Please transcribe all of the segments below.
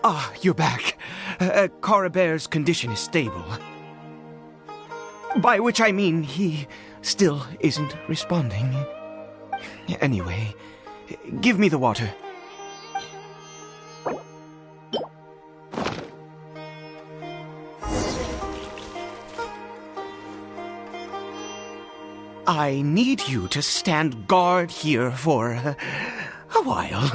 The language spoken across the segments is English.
Ah, you're back. Coribere's condition is stable. By which I mean he still isn't responding. Anyway, give me the water. I need you to stand guard here for a while.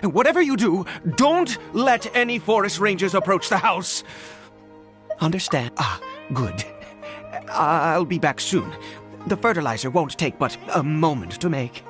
Whatever you do, don't let any forest rangers approach the house. Understand? Ah, good. I'll be back soon. The fertilizer won't take but a moment to make.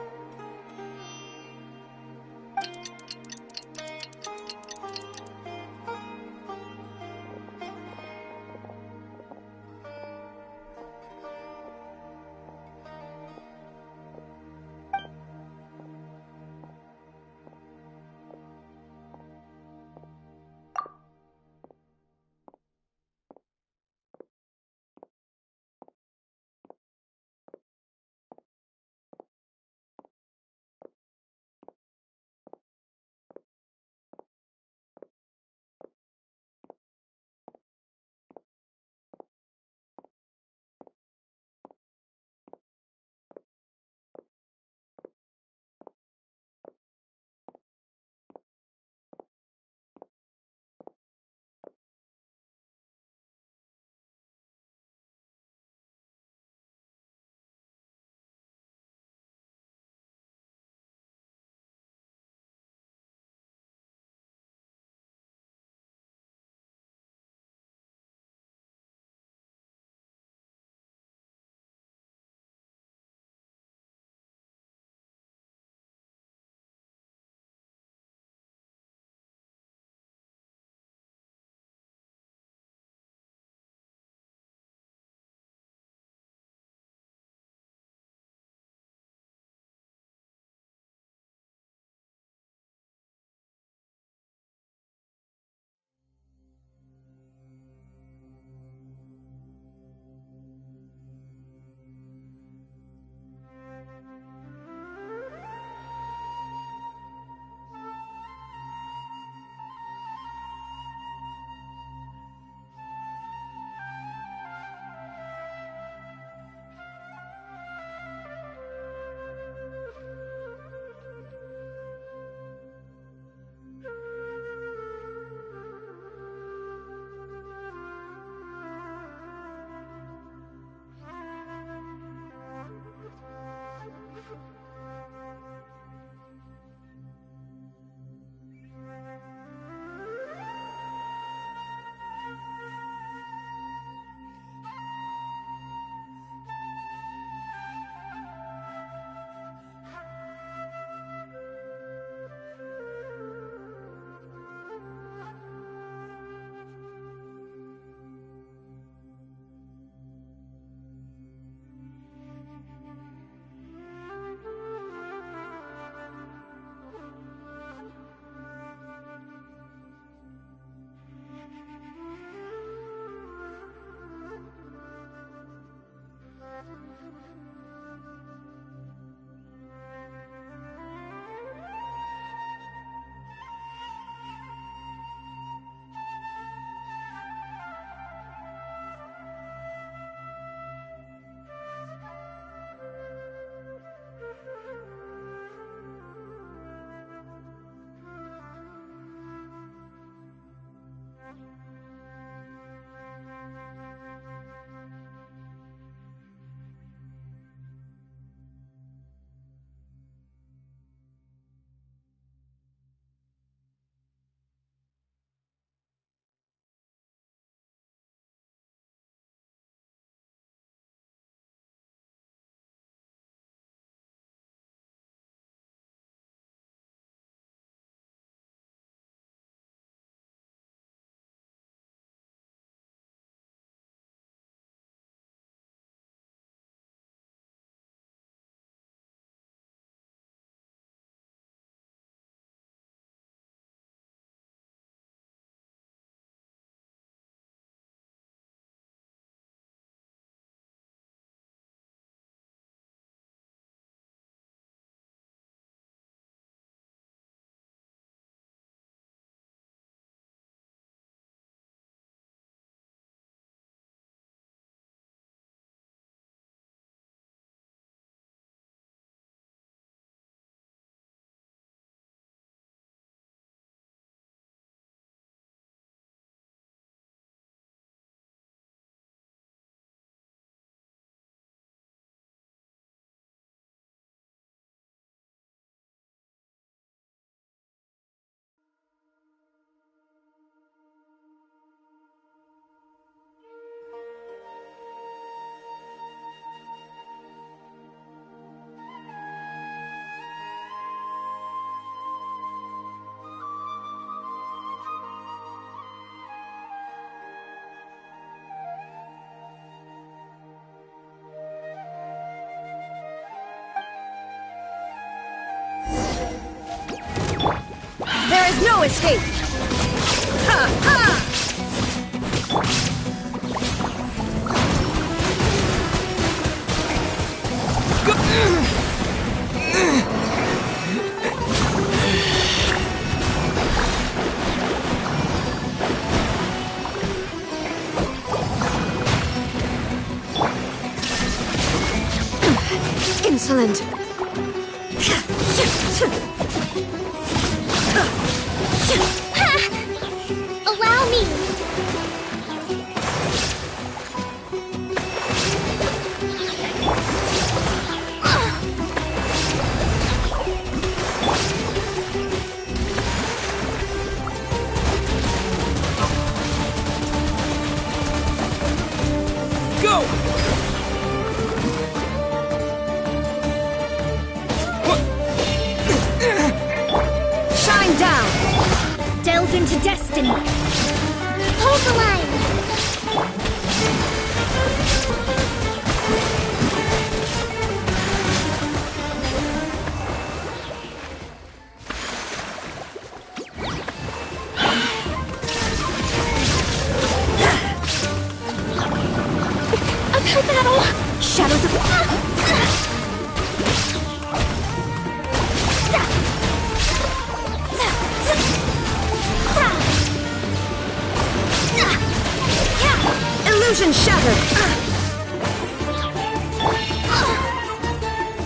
No escape! Ha ha! Insolent. Allow me. Go! Shine down! Delve into destiny. Hold the line. Uphill battle! Shadows of... Illusion shattered!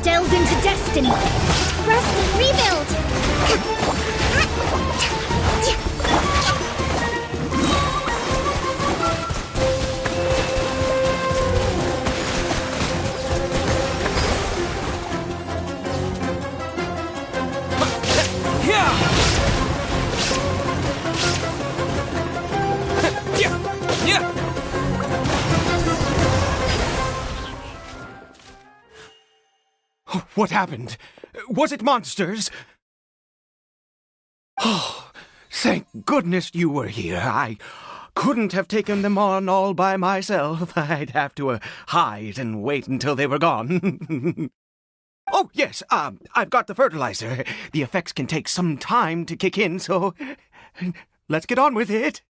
Delve into destiny. Rest and rebuild. What happened? Was it monsters? Oh, thank goodness you were here. I couldn't have taken them on all by myself. I'd have to hide and wait until they were gone. Oh, yes, I've got the fertilizer. The effects can take some time to kick in, so let's get on with it.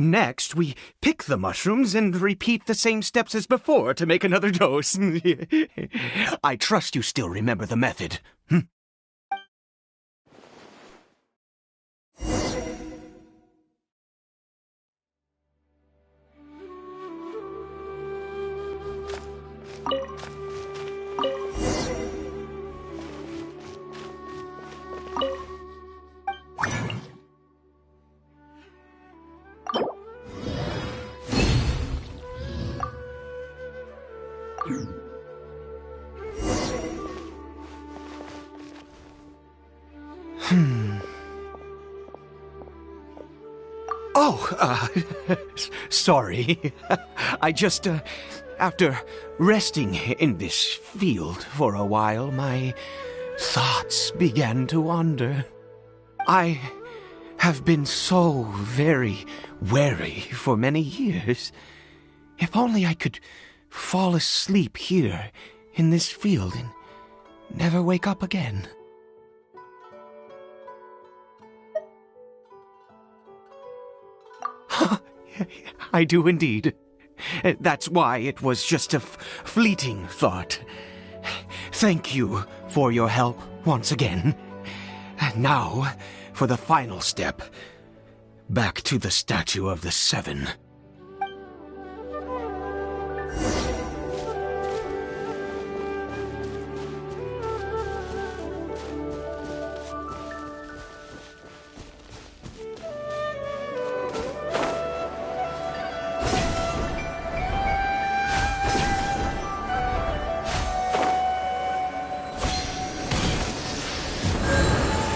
Next, we pick the mushrooms and repeat the same steps as before to make another dose. I trust you still remember the method. Oh, sorry. I just, after resting in this field for a while, my thoughts began to wander. I have been so very wary for many years. If only I could fall asleep here in this field and never wake up again. I do indeed. That's why it was just a fleeting thought. Thank you for your help once again. Now, for the final step. Back to the Statue of the Seven.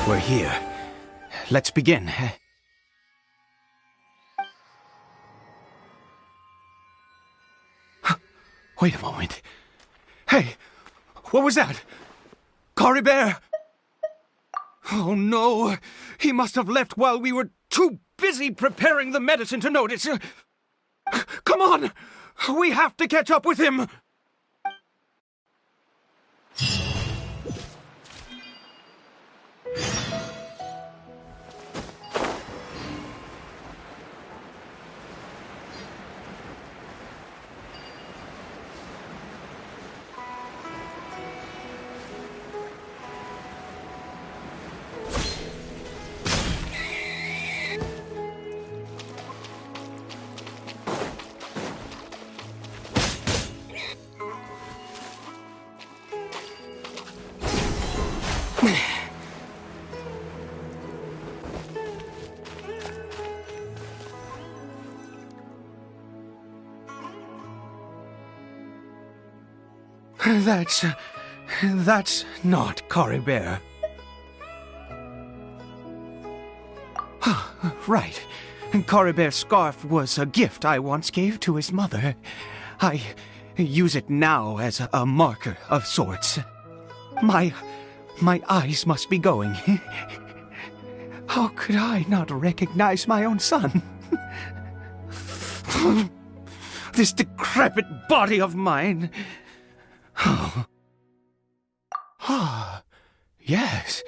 We're here. Let's begin. Wait a moment. Hey, what was that? Cory Bear? Oh no, he must have left while we were too busy preparing the medicine to notice. Come on, we have to catch up with him. That's not Coribert. Right. Coribert's scarf was a gift I once gave to his mother. I use it now as a marker of sorts. My eyes must be going. How could I not recognize my own son? This decrepit body of mine. Yes.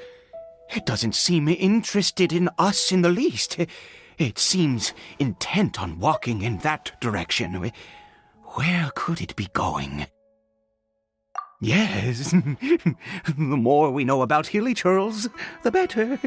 It doesn't seem interested in us in the least. It seems intent on walking in that direction. Where could it be going? Yes. The more we know about Hilly Churls, the better.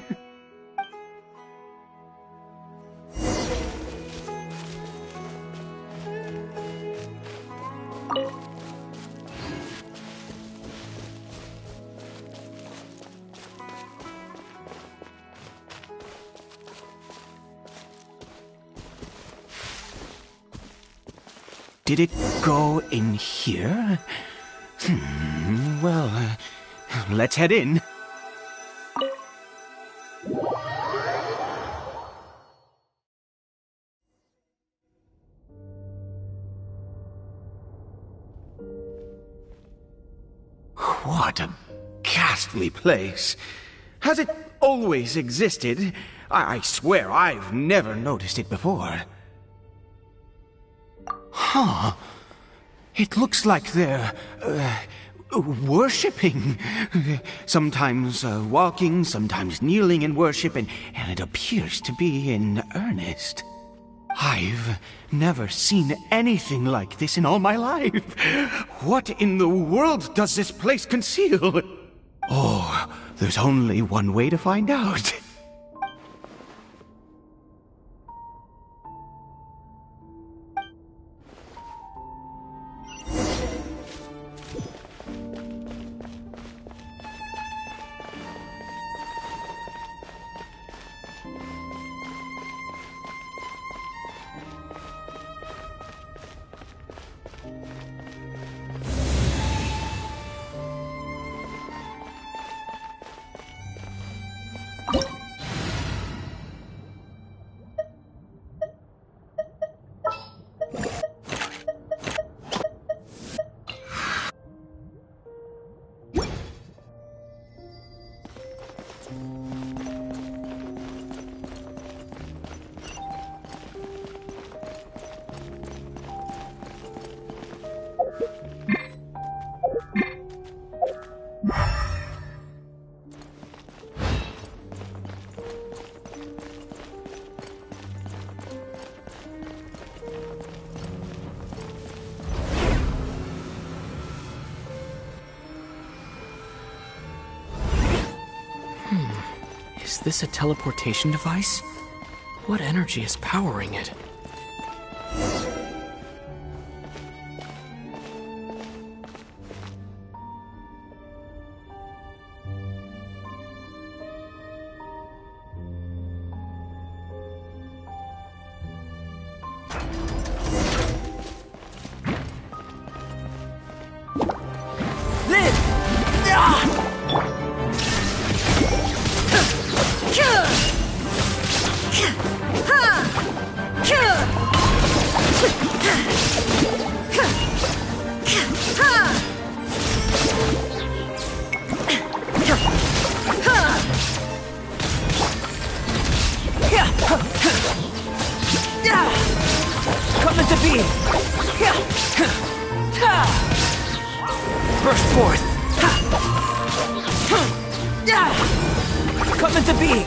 Did it go in here? Well, let's head in. What a ghastly place. Has it always existed? I swear I've never noticed it before. Huh. It looks like they're, worshipping. Sometimes walking, sometimes kneeling in worship, and it appears to be in earnest. I've never seen anything like this in all my life. What in the world does this place conceal? Oh, there's only one way to find out. Is this a teleportation device? What energy is powering it? Coming to be! Burst forth! Coming to be!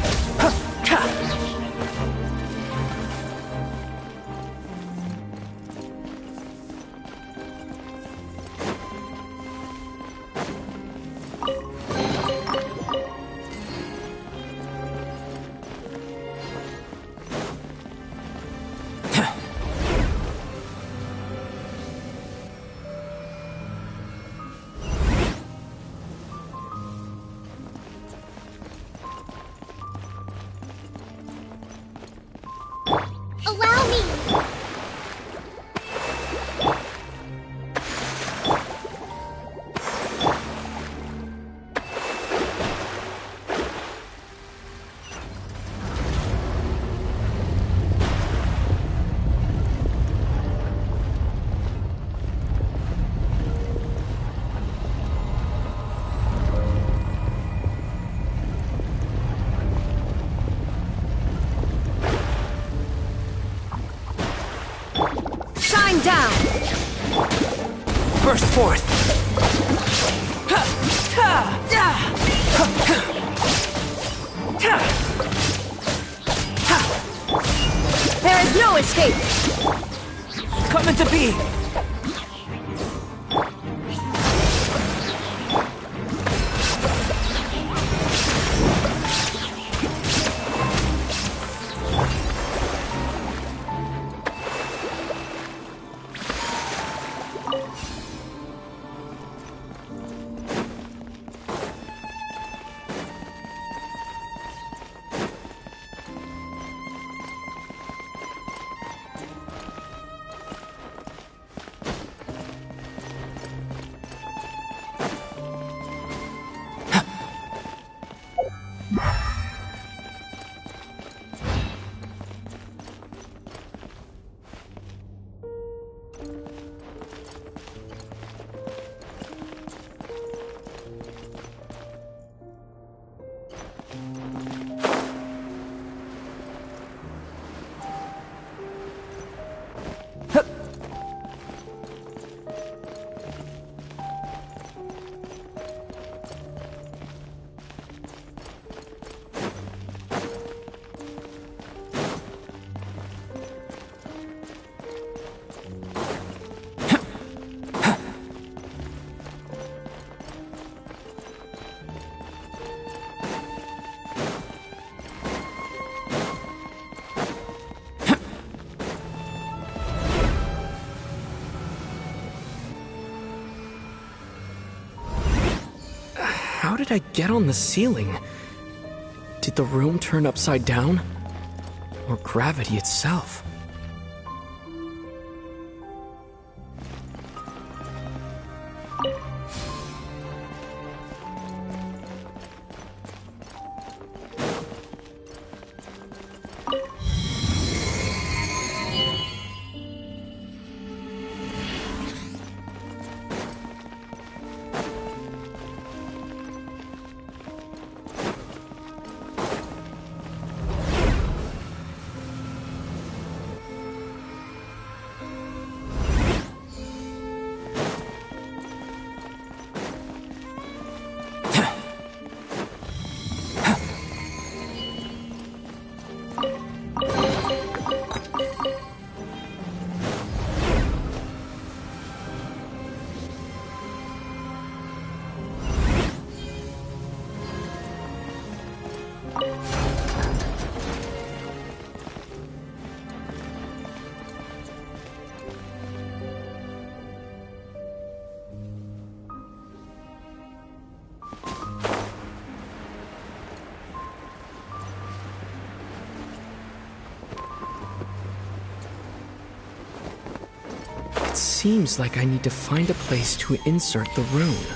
burst forth! There is no escape! Coming to be! How did I get on the ceiling? Did the room turn upside down? Or gravity itself? It seems like I need to find a place to insert the rune.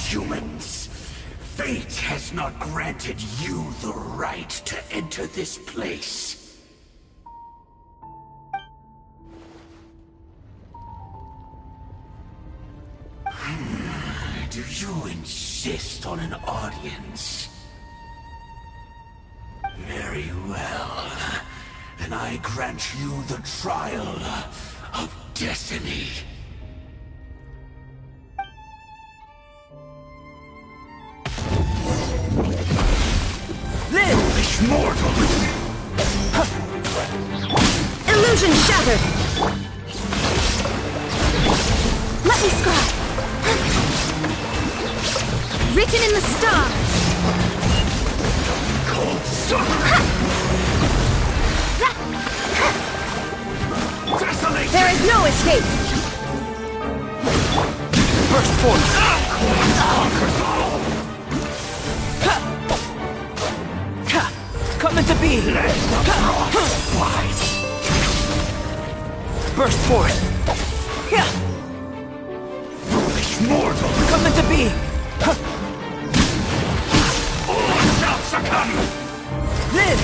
Humans, fate has not granted you the right to enter this place. Do you insist on an audience? Very well. Then I grant you the trial of destiny. Foolish mortal! Illusion shattered! Let me scribe. Written in the stars. Cold summer! Desolate! There is no escape! Burst forth! Come into being! Burst forth! Foolish mortal! Come into being! All shall succumb! Live!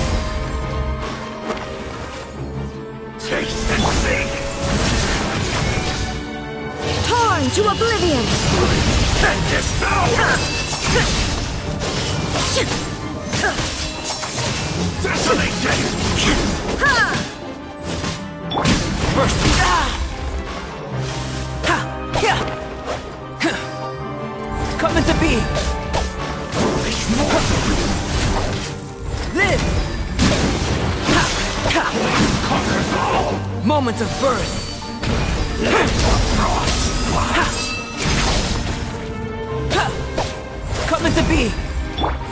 Taste and see! Torn to oblivion! And devour! Desolation! Burst! Come into being! Foolish mortal! Live! Conquers all! Moment of birth! Let the frost fly! Come into being!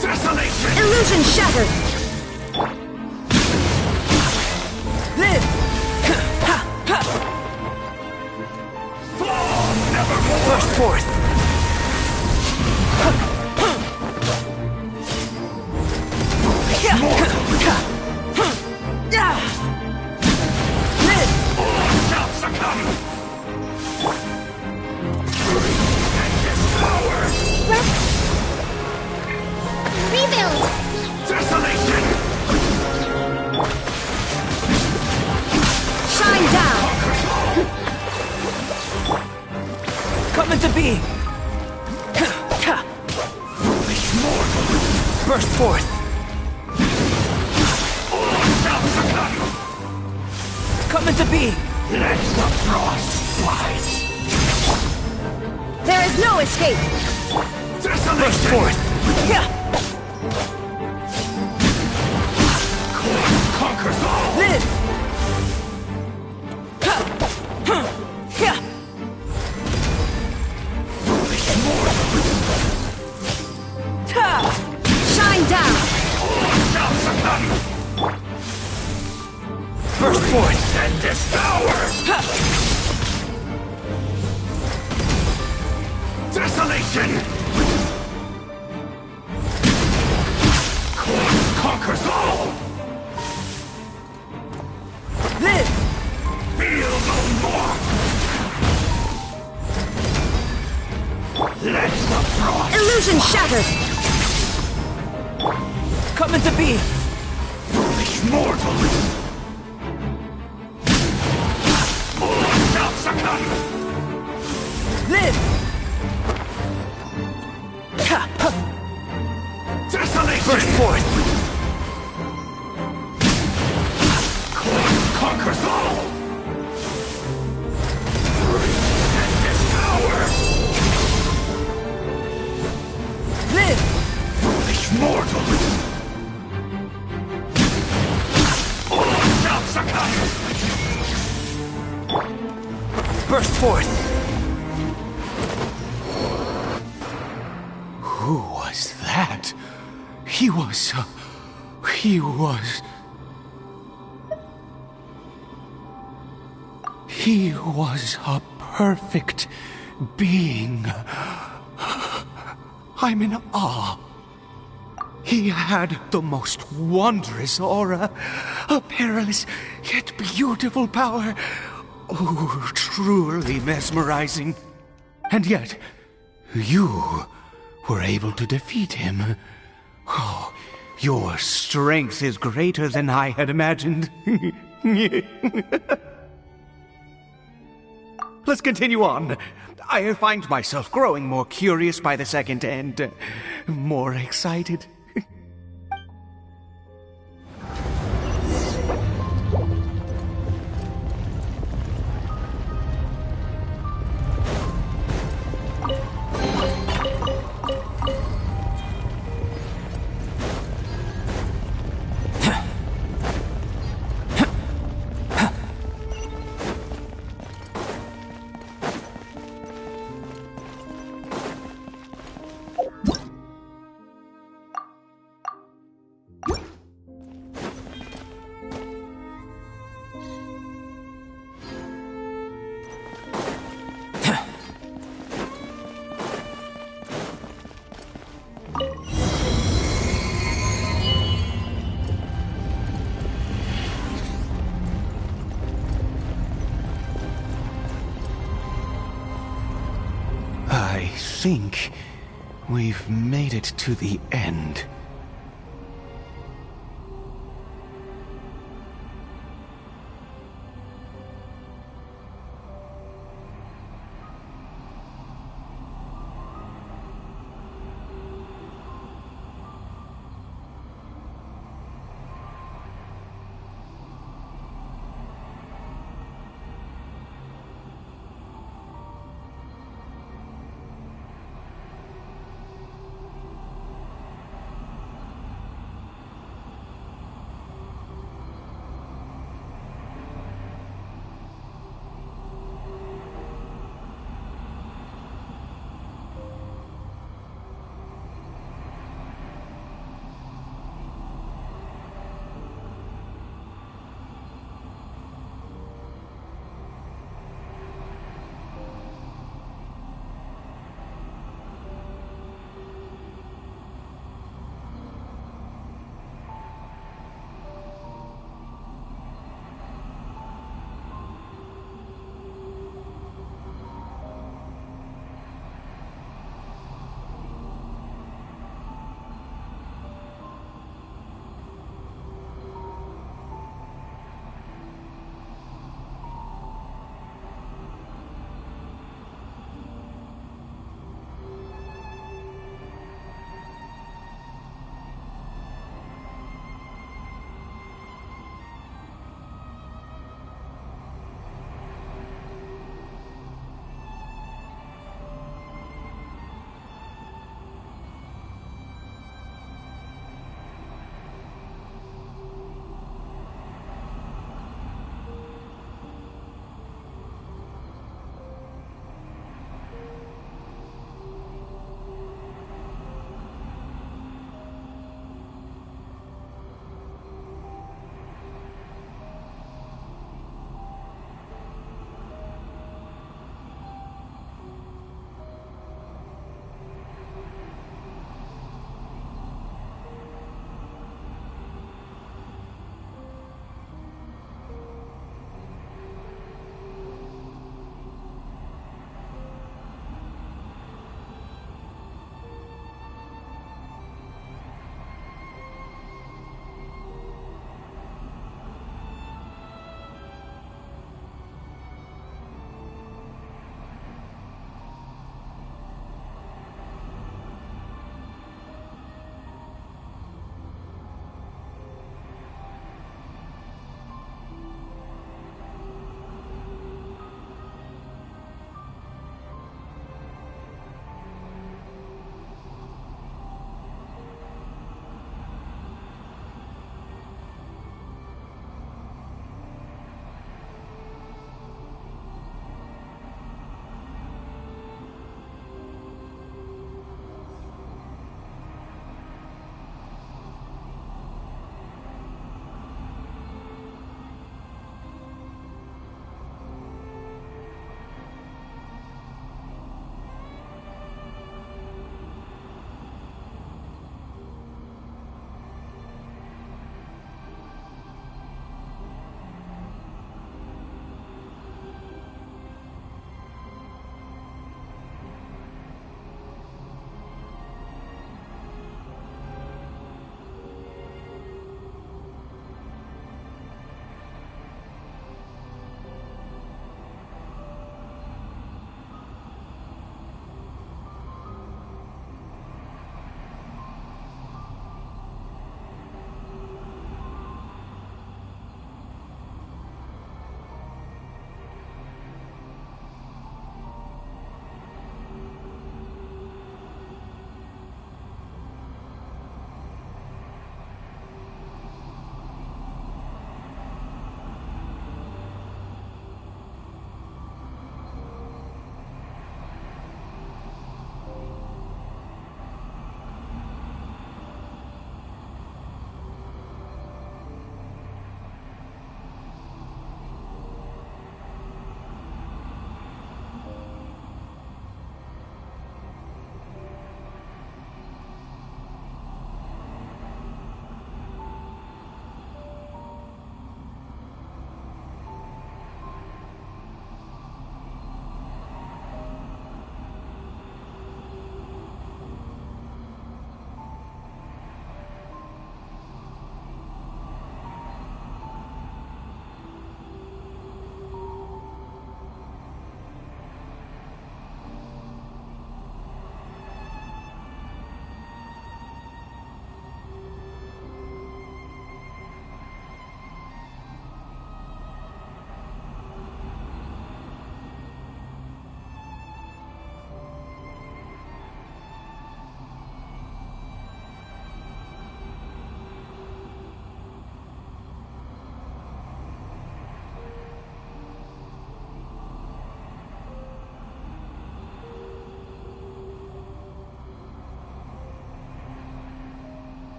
Desolation! Illusion shattered! Live! Fall nevermore! Burst forth! Live! All shall succumb! Free and devour! Rebuild! Desolation! Shine down! Conquers all! Come into being! Foolish mortal! Burst forth! All shall succumb! Come into being! Let the frost fly! There is no escape! Burst Desolation! forth! Conquers all! Live! Foolish mortal! Shine down! All shall succumb! Burst forth! And devour! Desolation! Conquers all! Live! Feel no more! Let the frost Illusion shattered! Come into being! foolish mortal! All shall succumb! Live! Desolation! Burst forth! Conquers all! Free and devour! Live! Foolish mortal! All shall succumb! Burst forth! Who was that? He was a perfect being. I'm in awe. He had the most wondrous aura, a perilous yet beautiful power. Oh, truly mesmerizing. And yet, you were able to defeat him. Oh, your strength is greater than I had imagined. Let's continue on. I find myself growing more curious by the second and more excited. think we've made it to the end.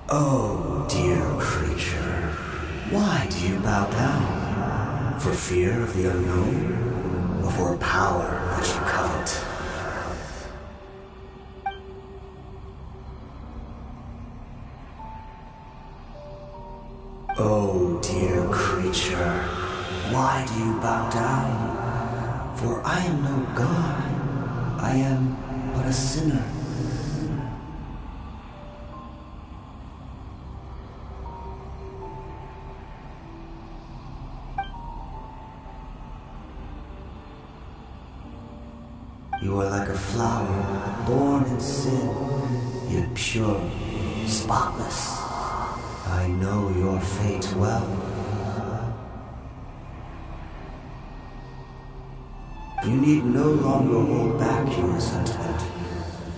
Oh, dear creature, why do you bow down? For fear of the unknown? Or for power that you covet? Oh, dear creature, why do you bow down? For I am no god. I am but a sinner. You are like a flower, born in sin, yet pure, spotless. I know your fate well. You need no longer hold back your resentment,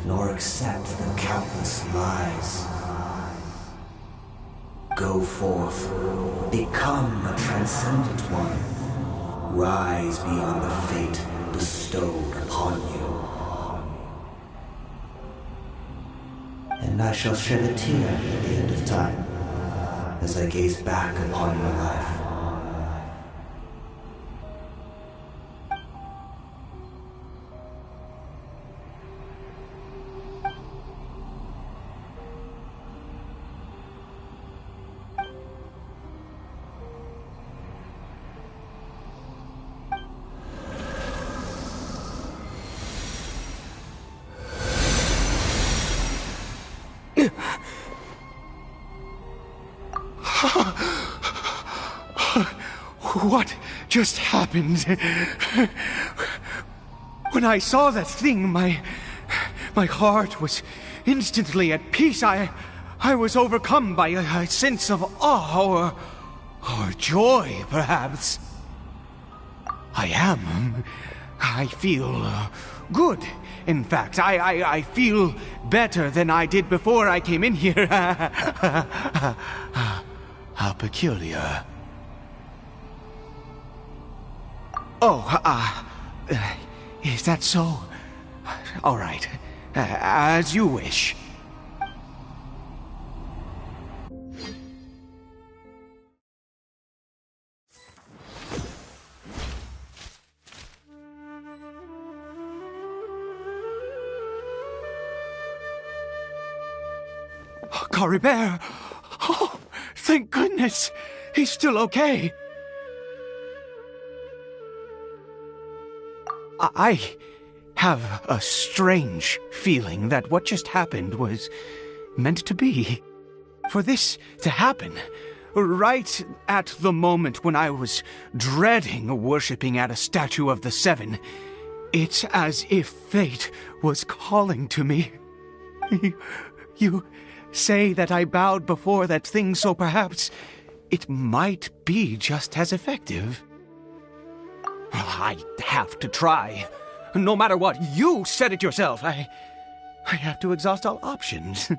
nor accept the countless lies. Go forth, become a transcendent one. Rise beyond the fate bestowed upon you. And I shall shed a tear at the end of time, as I gaze back upon your life. What just happened? When I saw that thing, my heart was instantly at peace. I was overcome by a sense of awe or joy, perhaps. I feel good. In fact, I feel better than I did before I came in here. How peculiar. Oh, is that so? All right, as you wish. Caribert! Oh, thank goodness! He's still okay. I have a strange feeling that what just happened was meant to be. For this to happen, right at the moment when I was dreading worshipping at a statue of the Seven, it's as if fate was calling to me. You say that I bowed before that thing, so perhaps it might be just as effective. I have to try. No matter what, you said it yourself. I have to exhaust all options.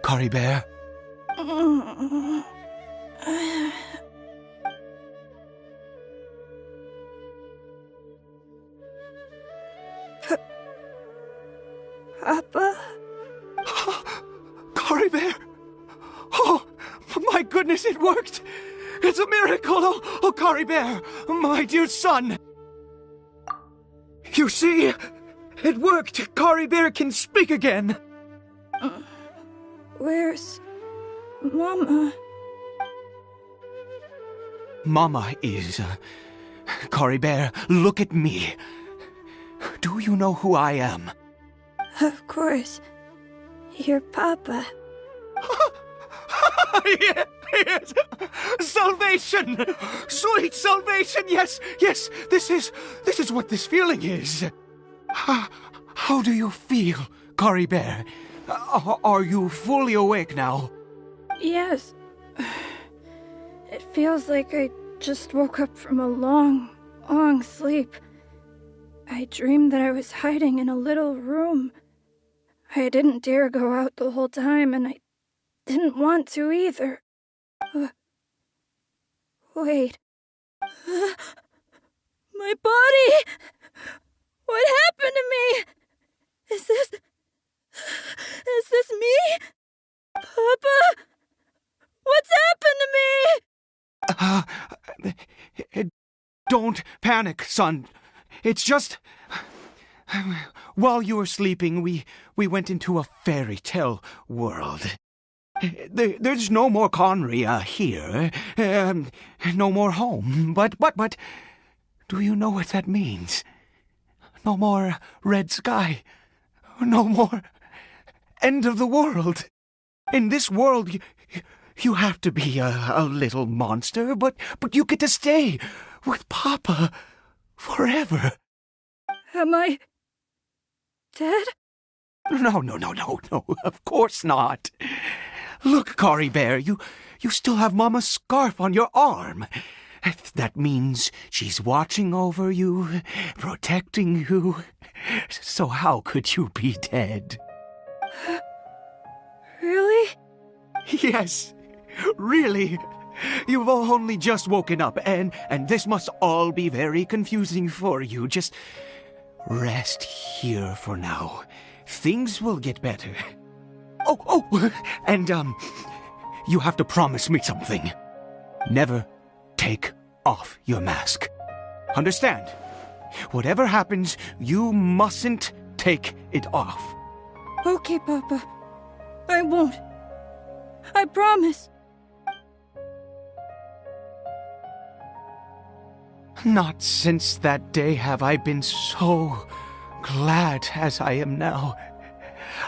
Caribert? Papa? Caribert! Oh, my goodness, it worked! It's a miracle! Oh, Caribert, my dear son! You see, it worked! Caribert can speak again! Where's Mama? Mama is... Caribert, look at me. Do you know who I am? Of course. Your Papa. Yes! Salvation! Sweet salvation! Yes! This is what this feeling is. How do you feel, Caribert? Are you fully awake now? Yes. It feels like I just woke up from a long, long sleep. I dreamed that I was hiding in a little room. I didn't dare go out the whole time, and I didn't want to either. Wait. My body! What happened to me? Is this me? Papa? What's happened to me? Don't panic, son. It's just... While you were sleeping, we went into a fairy tale world. There's no more Conry here. No more home. But... Do you know what that means? No more red sky. No more end of the world. In this world, you have to be a little monster, but you get to stay with Papa forever. Am I dead? No, of course not. Look, Cory Bear, you still have Mama's scarf on your arm. That means she's watching over you, protecting you. So how could you be dead? Really? Yes, really. You've only just woken up, and this must all be very confusing for you. Just rest here for now. Things will get better. Oh, and, you have to promise me something. Never take off your mask. Understand? Whatever happens, you mustn't take it off. Okay, Papa. I won't. I promise. Not since that day have I been so glad as I am now.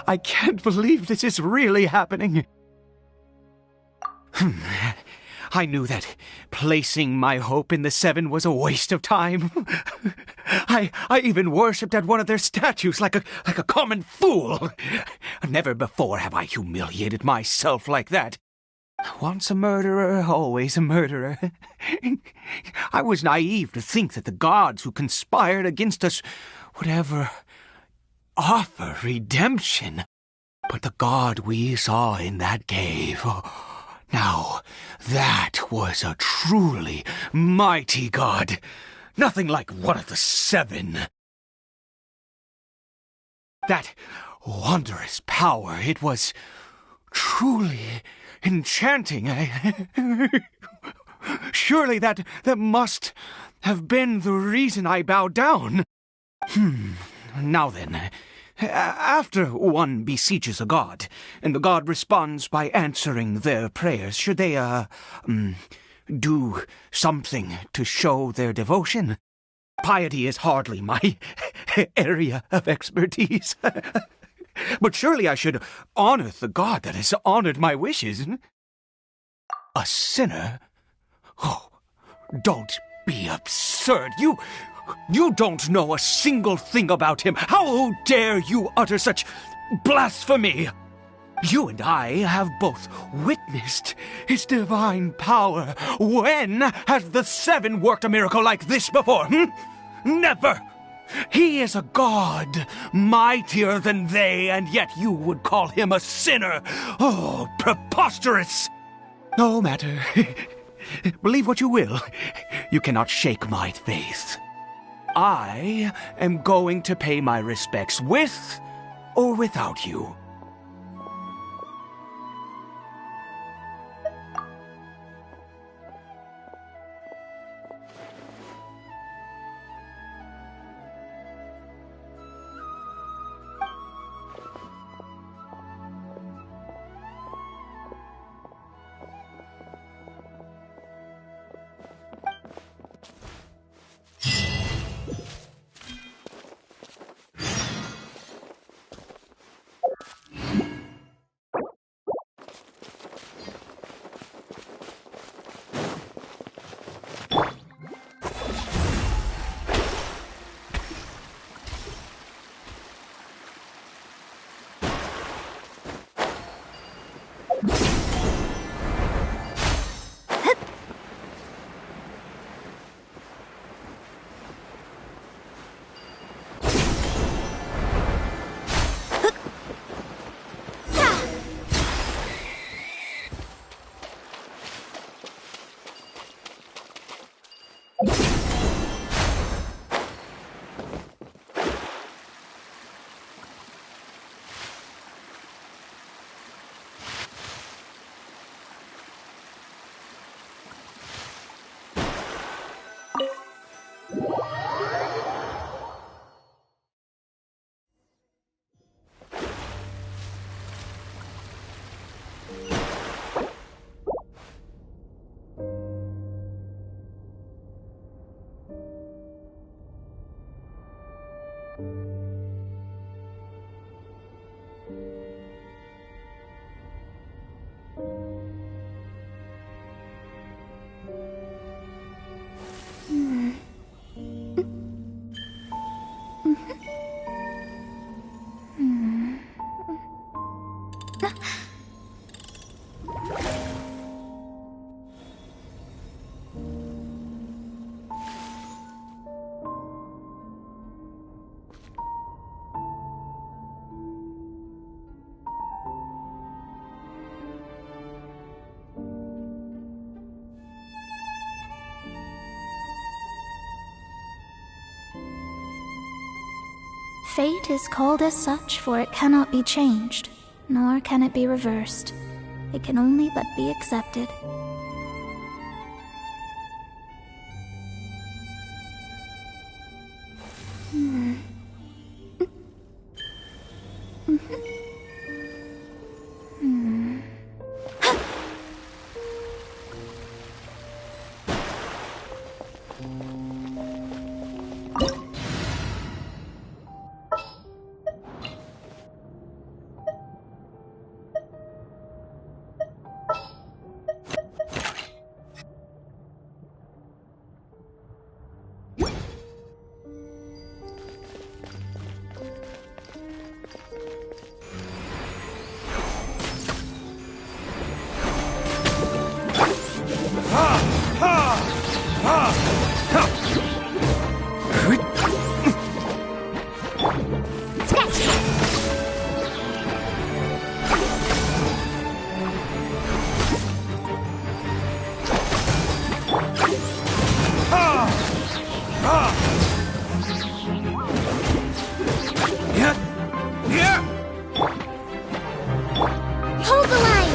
I can't believe this is really happening. I knew that placing my hope in the Seven was a waste of time. I even worshipped at one of their statues like a common fool. Never before have I humiliated myself like that. Once a murderer, always a murderer. I was naive to think that the gods who conspired against us would ever offer redemption. But the god we saw in that cave... Now, that was a truly mighty god. Nothing like one of the Seven. That wondrous power, it was truly enchanting. Surely that must have been the reason I bowed down. Now then... After one beseeches a god, and the god responds by answering their prayers, should they, do something to show their devotion? Piety is hardly my area of expertise. But surely I should honor the god that has honored my wishes. A sinner? Oh, don't be absurd. You don't know a single thing about him. How dare you utter such blasphemy? You and I have both witnessed his divine power. When has the Seven worked a miracle like this before? Never! He is a god, mightier than they, and yet you would call him a sinner. Oh, preposterous! No matter. Believe what you will. You cannot shake my faith. I am going to pay my respects with or without you. Fate is called as such, for it cannot be changed, nor can it be reversed. It can only but be accepted. Hold the line!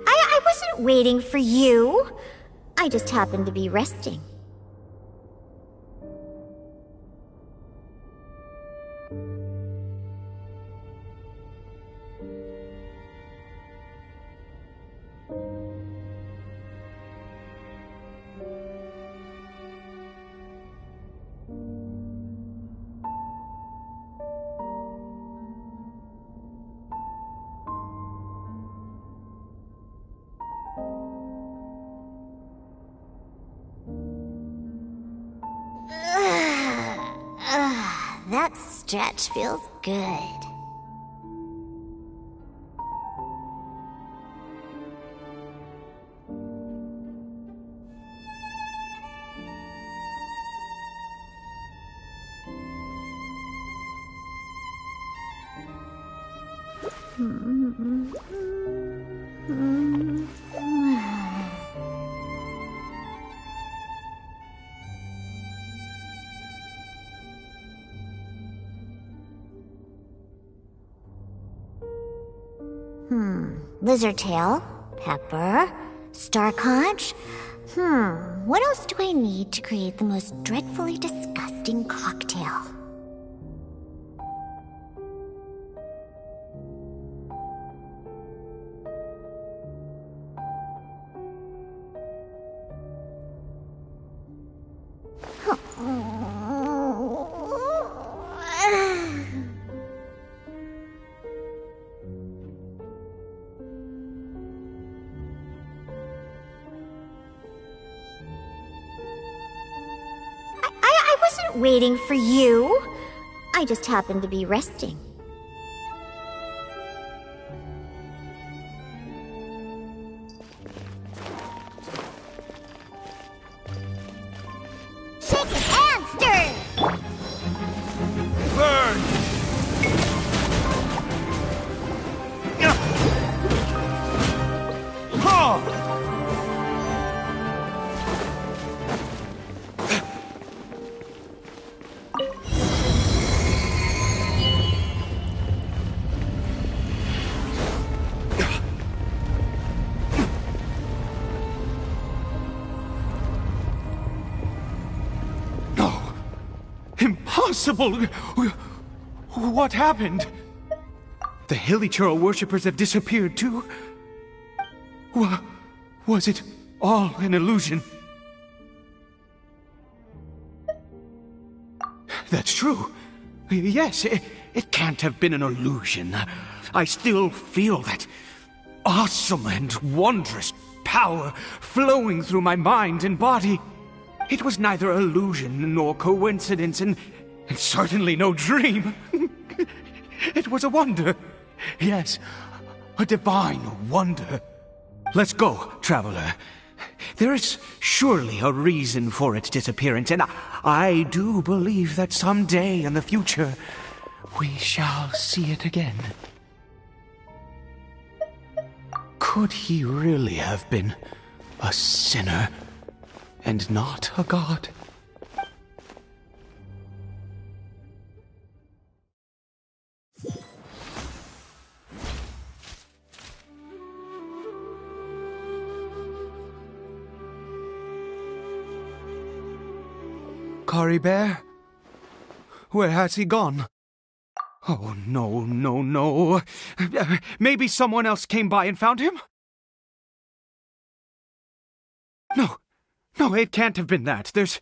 I wasn't waiting for you. I just happened to be resting. That stretch feels good. Lizardtail, Pepper, Star Conch. What else do I need to create the most dreadfully disgusting cocktail? I wasn't waiting for you. I just happened to be resting. Shake it and stir! Burn! Impossible! What happened? The Hilly Churl worshippers have disappeared too? Was it all an illusion? That's true. Yes, it can't have been an illusion. I still feel that awesome and wondrous power flowing through my mind and body. It was neither illusion nor coincidence, and certainly no dream. It was a wonder. Yes, a divine wonder. Let's go, traveler. There is surely a reason for its disappearance, and I do believe that someday in the future we shall see it again. Could he really have been a sinner and not a god? Kari Bear? Where has he gone? Oh, no. Maybe someone else came by and found him? No, it can't have been that. There's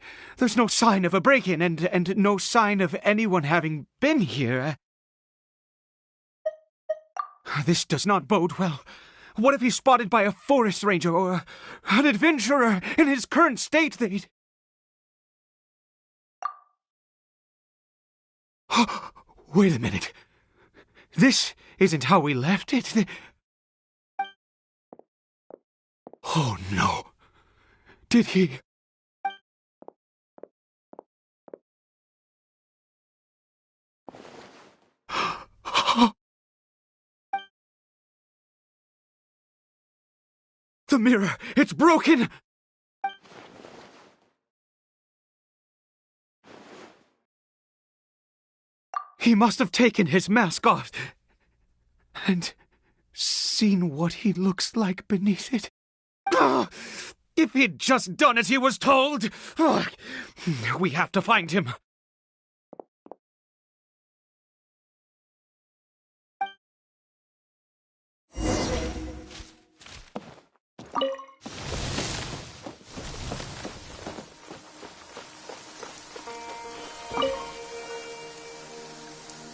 no sign of a break-in and no sign of anyone having been here. This does not bode well. What if he's spotted by a forest ranger or an adventurer in his current state? Wait a minute. This isn't how we left it. Oh, no. Did he... The mirror! It's broken! He must have taken his mask off and seen what he looks like beneath it. If he'd just done as he was told! We have to find him.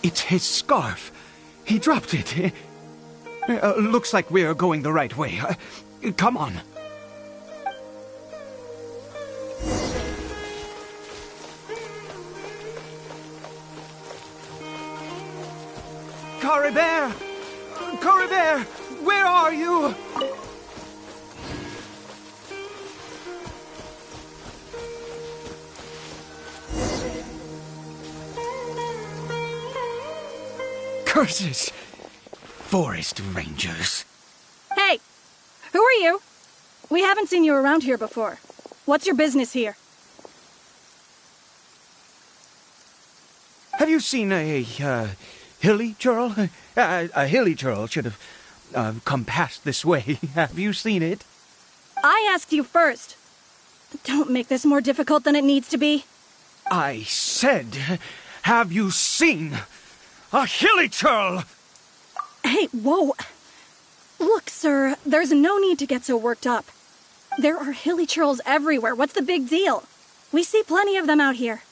It's his scarf. He dropped it. Looks like we're going the right way. Come on. Kari Bear! Kari Bear! Where are you? Curses! Forest rangers. Hey! Who are you? We haven't seen you around here before. What's your business here? Have you seen a hilly churl? A hilly churl should have come past this way. Have you seen it? I asked you first. Don't make this more difficult than it needs to be. I said, have you seen a hilly churl? Hey, whoa. Look, sir, there's no need to get so worked up. There are hilly churls everywhere. What's the big deal? We see plenty of them out here.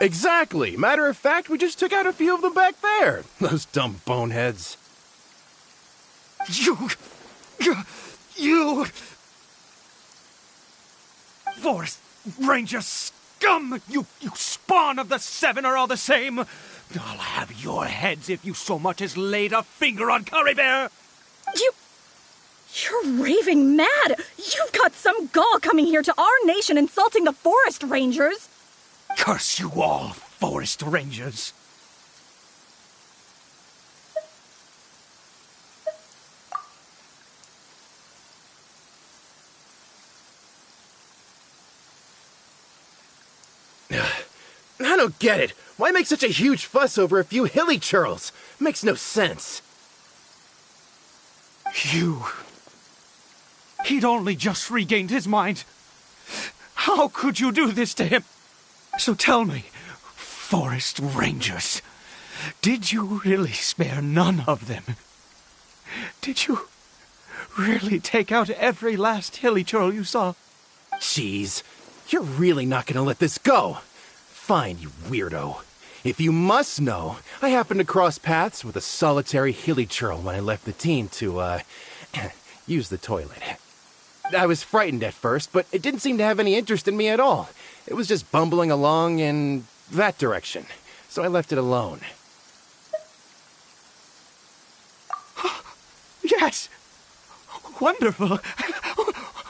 Exactly. Matter of fact, we just took out a few of them back there. Those dumb boneheads. You... Forest Ranger scum! You spawn of the Seven are all the same! I'll have your heads if you so much as laid a finger on Curry Bear! You're raving mad! You've got some gall coming here to our nation insulting the Forest Rangers! Curse you all, Forest Rangers! I don't get it. Why make such a huge fuss over a few hilly churls? Makes no sense. He'd only just regained his mind. How could you do this to him? So tell me, Forest Rangers, did you really spare none of them? Did you really take out every last hilly churl you saw? Jeez, you're really not gonna let this go. Fine, you weirdo. If you must know, I happened to cross paths with a solitary hilly churl when I left the team to, use the toilet. I was frightened at first, but it didn't seem to have any interest in me at all. It was just bumbling along in that direction, so I left it alone. Yes! Wonderful!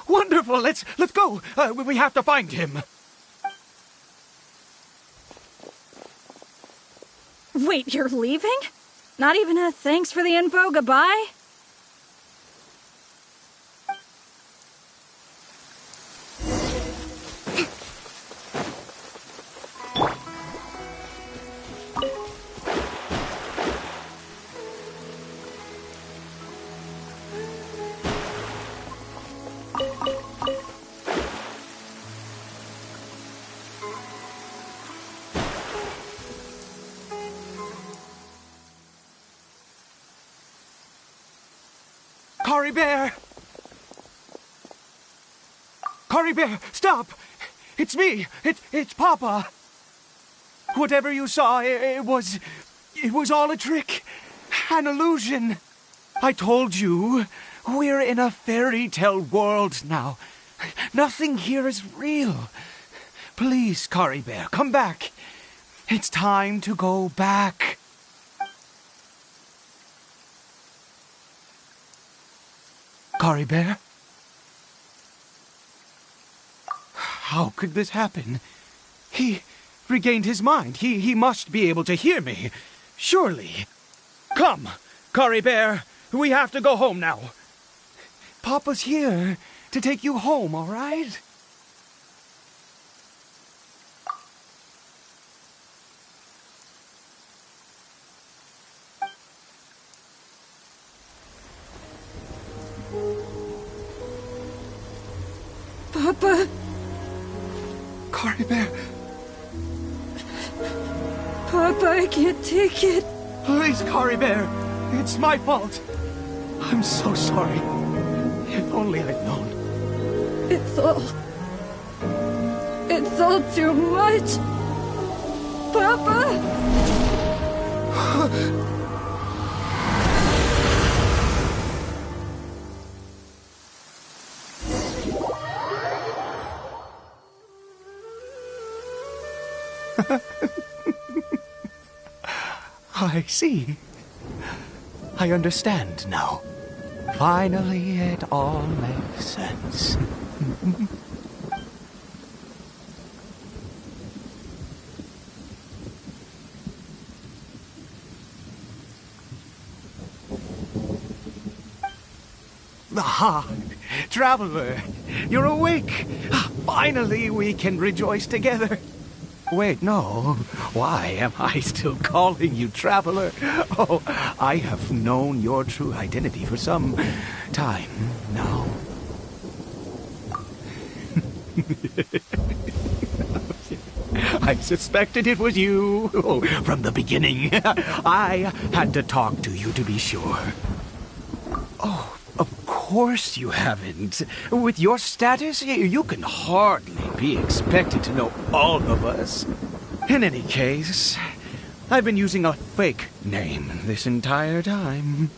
Wonderful! Let's go! We have to find him! Wait, you're leaving? Not even a thanks for the info, goodbye? Curry Bear! Curry Bear, stop! It's me! It's Papa! Whatever you saw, it was all a trick. An illusion. I told you, we're in a fairy tale world now. Nothing here is real. Please, Curry Bear, come back. It's time to go back. Curry Bear? How could this happen? He regained his mind. He must be able to hear me. Surely. Come, Curry Bear. We have to go home now. Papa's here to take you home, all right? Papa! Curry Bear, Papa, I can't take it. please, Curry Bear. It's my fault. I'm so sorry. If only I'd known. It's all too much. Papa! I see. I understand now. Finally, it all makes sense. Aha! Traveler, you're awake! Finally, we can rejoice together. Wait, no. Why am I still calling you Traveler? Oh, I have known your true identity for some time now. I suspected it was you from the beginning. I had to talk to you to be sure. Oh, of course you haven't. With your status, you can hardly be expected to know all of us. In any case, I've been using a fake name this entire time.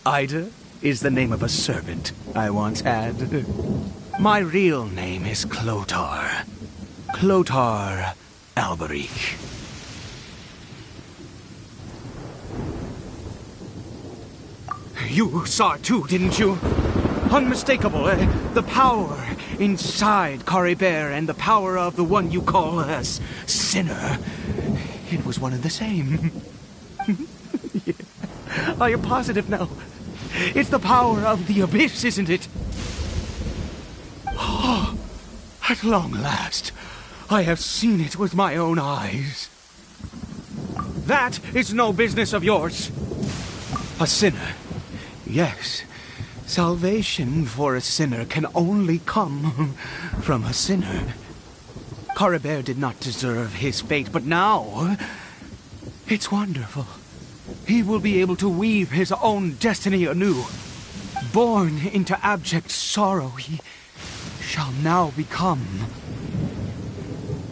Ida is the name of a servant I once had. My real name is Clotar. Clotar Alberic. You saw it too, didn't you? Unmistakable. The power inside Caribert and the power of the one you call a sinner. It was one and the same. Yeah. Are you positive now? It's the power of the abyss, isn't it? Oh, at long last, I have seen it with my own eyes. That is no business of yours. A sinner. Yes, salvation for a sinner can only come from a sinner. Caribert did not deserve his fate, but now it's wonderful. He will be able to weave his own destiny anew. Born into abject sorrow, he shall now become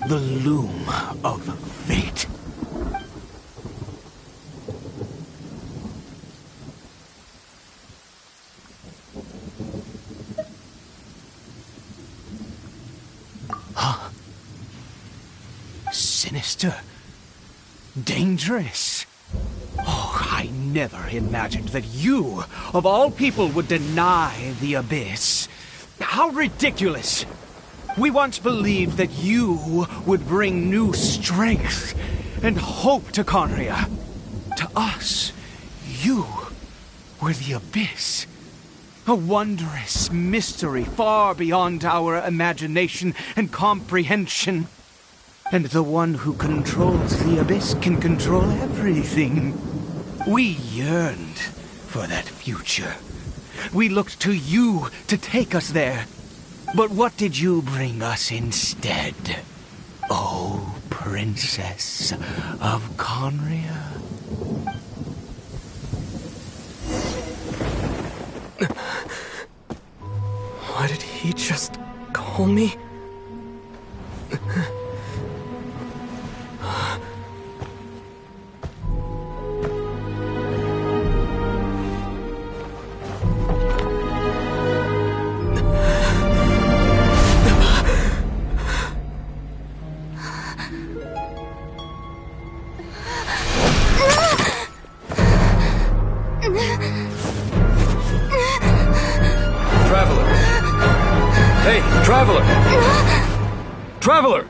the loom of fate. Huh? Sinister. Dangerous. Oh, I never imagined that you, of all people, would deny the abyss. How ridiculous! We once believed that you would bring new strength and hope to Conria. To us, you were the abyss. A wondrous mystery far beyond our imagination and comprehension. And the one who controls the abyss can control everything. We yearned for that future. We looked to you to take us there. But what did you bring us instead? Oh, Princess of Conria. Why did he just call me? Traveler!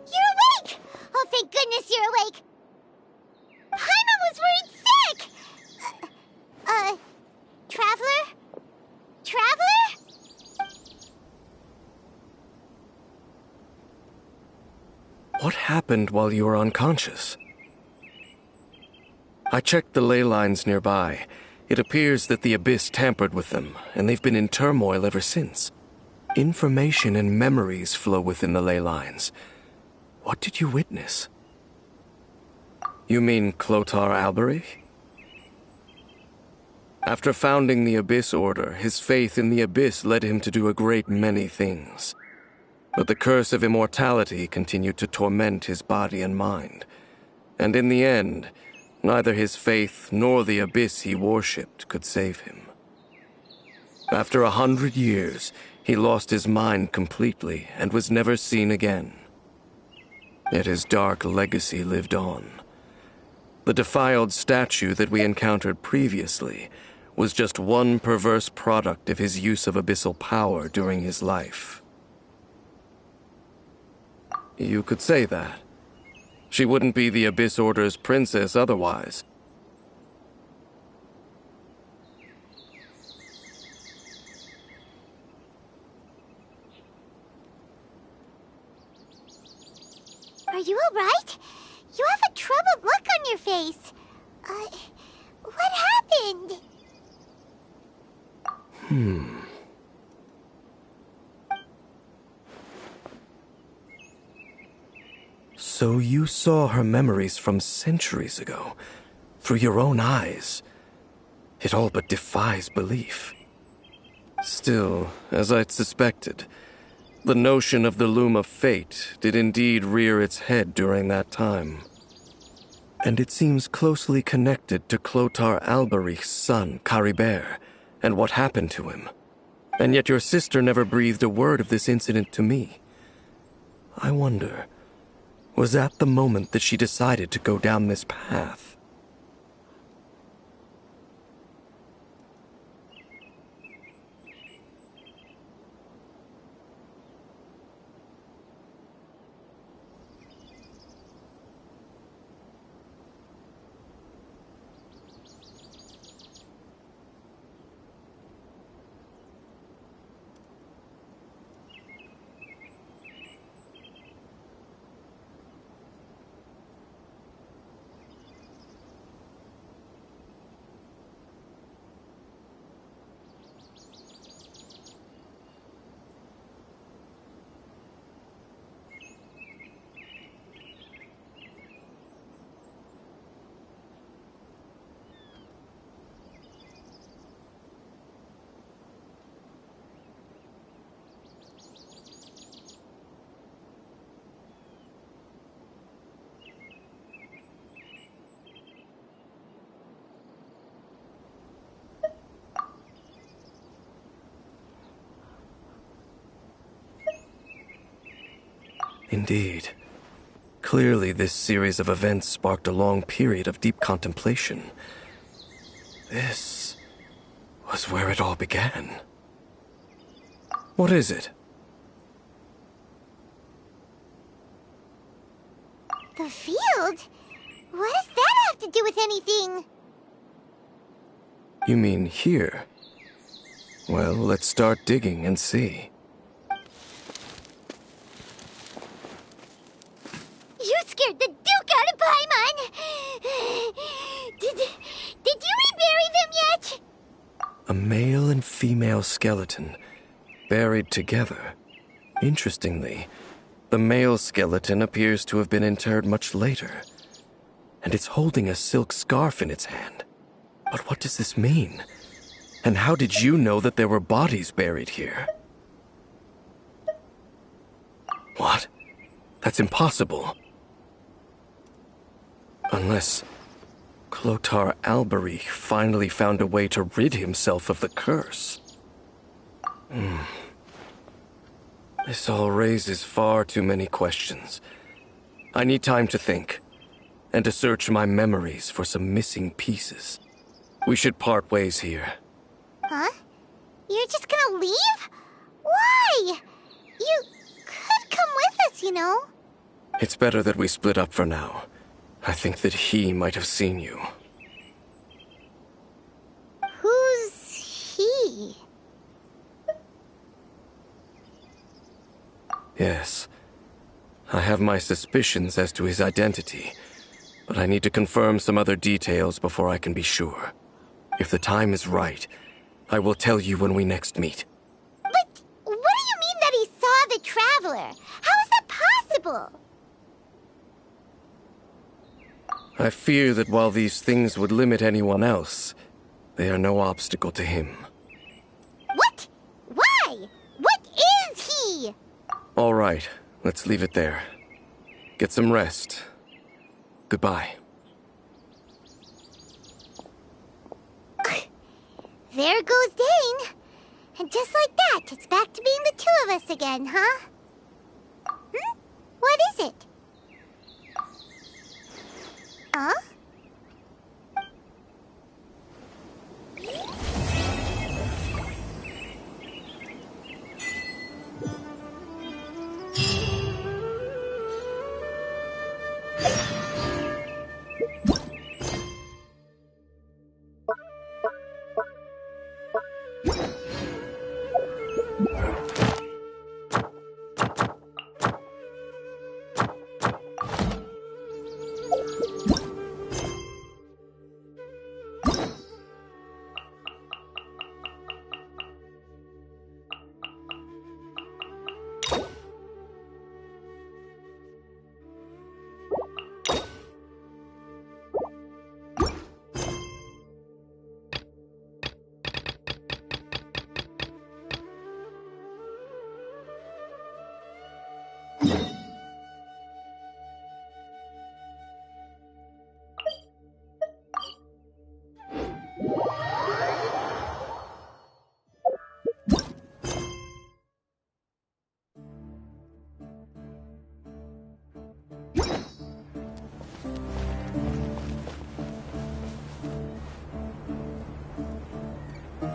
You're awake! Oh, thank goodness you're awake! Paimon was worried sick! Traveler? Traveler? What happened while you were unconscious? I checked the ley lines nearby. It appears that the abyss tampered with them, and they've been in turmoil ever since. Information and memories flow within the ley lines. What did you witness? You mean Clotar Alberic? After founding the Abyss Order, his faith in the Abyss led him to do a great many things. But the curse of immortality continued to torment his body and mind. And in the end, neither his faith nor the abyss he worshipped could save him. After 100 years, he lost his mind completely and was never seen again. Yet his dark legacy lived on. The defiled statue that we encountered previously was just one perverse product of his use of abyssal power during his life. You could say that. She wouldn't be the Abyss Order's princess otherwise. Are you alright? You have a troubled look on your face. What happened? So you saw her memories from centuries ago, through your own eyes. It all but defies belief. Still, as I'd suspected, the notion of the loom of fate did indeed rear its head during that time. And it seems closely connected to Clothar Alberich's son, Caribert, and what happened to him. And yet your sister never breathed a word of this incident to me. I wonder, was that the moment that she decided to go down this path? Indeed. Clearly, this series of events sparked a long period of deep contemplation. This was where it all began. What is it? The field? What does that have to do with anything? You mean here? Well, let's start digging and see. You scared the Duke out of Paimon! Did you rebury them yet? A male and female skeleton, buried together. Interestingly, the male skeleton appears to have been interred much later, and it's holding a silk scarf in its hand. But what does this mean? And how did you know that there were bodies buried here? What? That's impossible. Unless Clothar Alberich finally found a way to rid himself of the curse. This all raises far too many questions. I need time to think, and to search my memories for some missing pieces. We should part ways here. Huh? You're just gonna leave? Why? You could come with us, you know. It's better that we split up for now. I think that he might have seen you. Who's he? Yes. I have my suspicions as to his identity, but I need to confirm some other details before I can be sure. If the time is right, I will tell you when we next meet. But what do you mean that he saw the Traveler? How is that possible? I fear that while these things would limit anyone else, they are no obstacle to him. What? Why? What is he? All right, let's leave it there. Get some rest. Goodbye. There goes Dane. And just like that, it's back to being the two of us again, huh? What is it? Huh? Good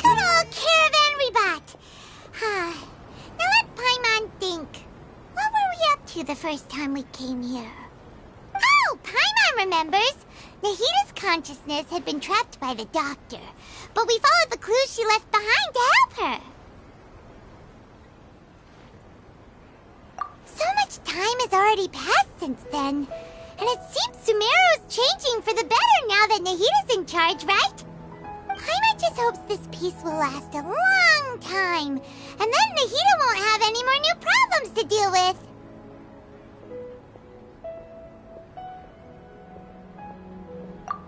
old caravan rebot. Now let Paimon think. What were we up to the first time we came here? Oh, Paimon remembers. Nahita's consciousness had been trapped by the doctor, but we followed the clues she left behind to help her. So much time has already passed since then, and it seems Sumeru's changing for the better now that Nahita's in charge, right? Paimon just hopes this peace will last a long time, and then Nahita won't have any more new problems to deal with.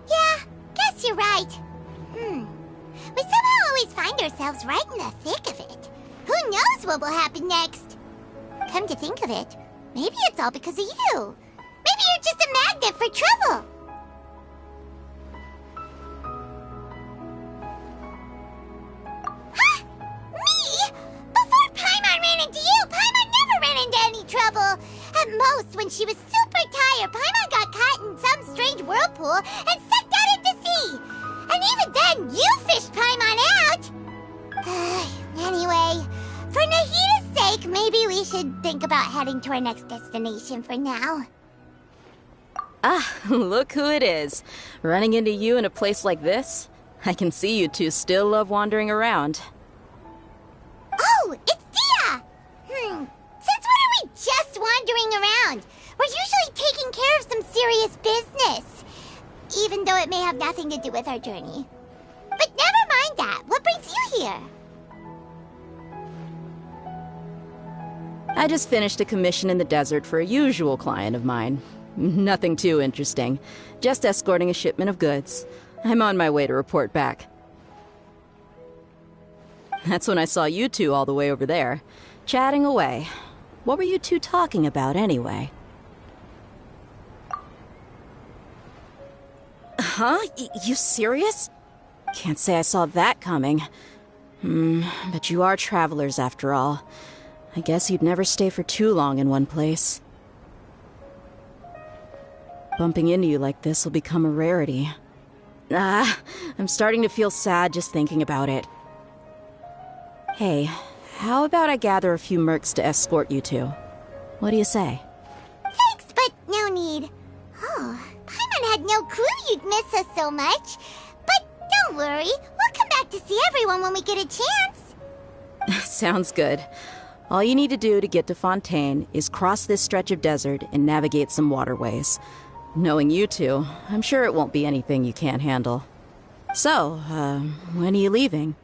Yeah, guess you're right. We somehow always find ourselves right in the thick of it. Who knows what will happen next? Come to think of it, maybe it's all because of you. Maybe you're just a magnet for trouble. Huh? Me? Before Paimon ran into you, Paimon never ran into any trouble. At most, when she was super tired, Paimon got caught in some strange whirlpool and sucked out into sea. And even then, you fished Paimon out. Anyway, for Nahita's sake, maybe we should think about heading to our next destination for now. Ah, look who it is. Running into you in a place like this? I can see you two still love wandering around. Oh, it's Dia! Since when are we just wandering around? We're usually taking care of some serious business. Even though it may have nothing to do with our journey. But never mind that. What brings you here? I just finished a commission in the desert for a usual client of mine. Nothing too interesting. Just escorting a shipment of goods. I'm on my way to report back. That's when I saw you two all the way over there, chatting away. What were you two talking about anyway? Huh? You serious? Can't say I saw that coming. But you are travelers after all. I guess you'd never stay for too long in one place. Bumping into you like this will become a rarity. I'm starting to feel sad just thinking about it. Hey, how about I gather a few mercs to escort you two? What do you say? Thanks, but no need. Oh, Paimon had no clue you'd miss us so much. But don't worry, we'll come back to see everyone when we get a chance. Sounds good. All you need to do to get to Fontaine is cross this stretch of desert and navigate some waterways. Knowing you two, I'm sure it won't be anything you can't handle. So, when are you leaving?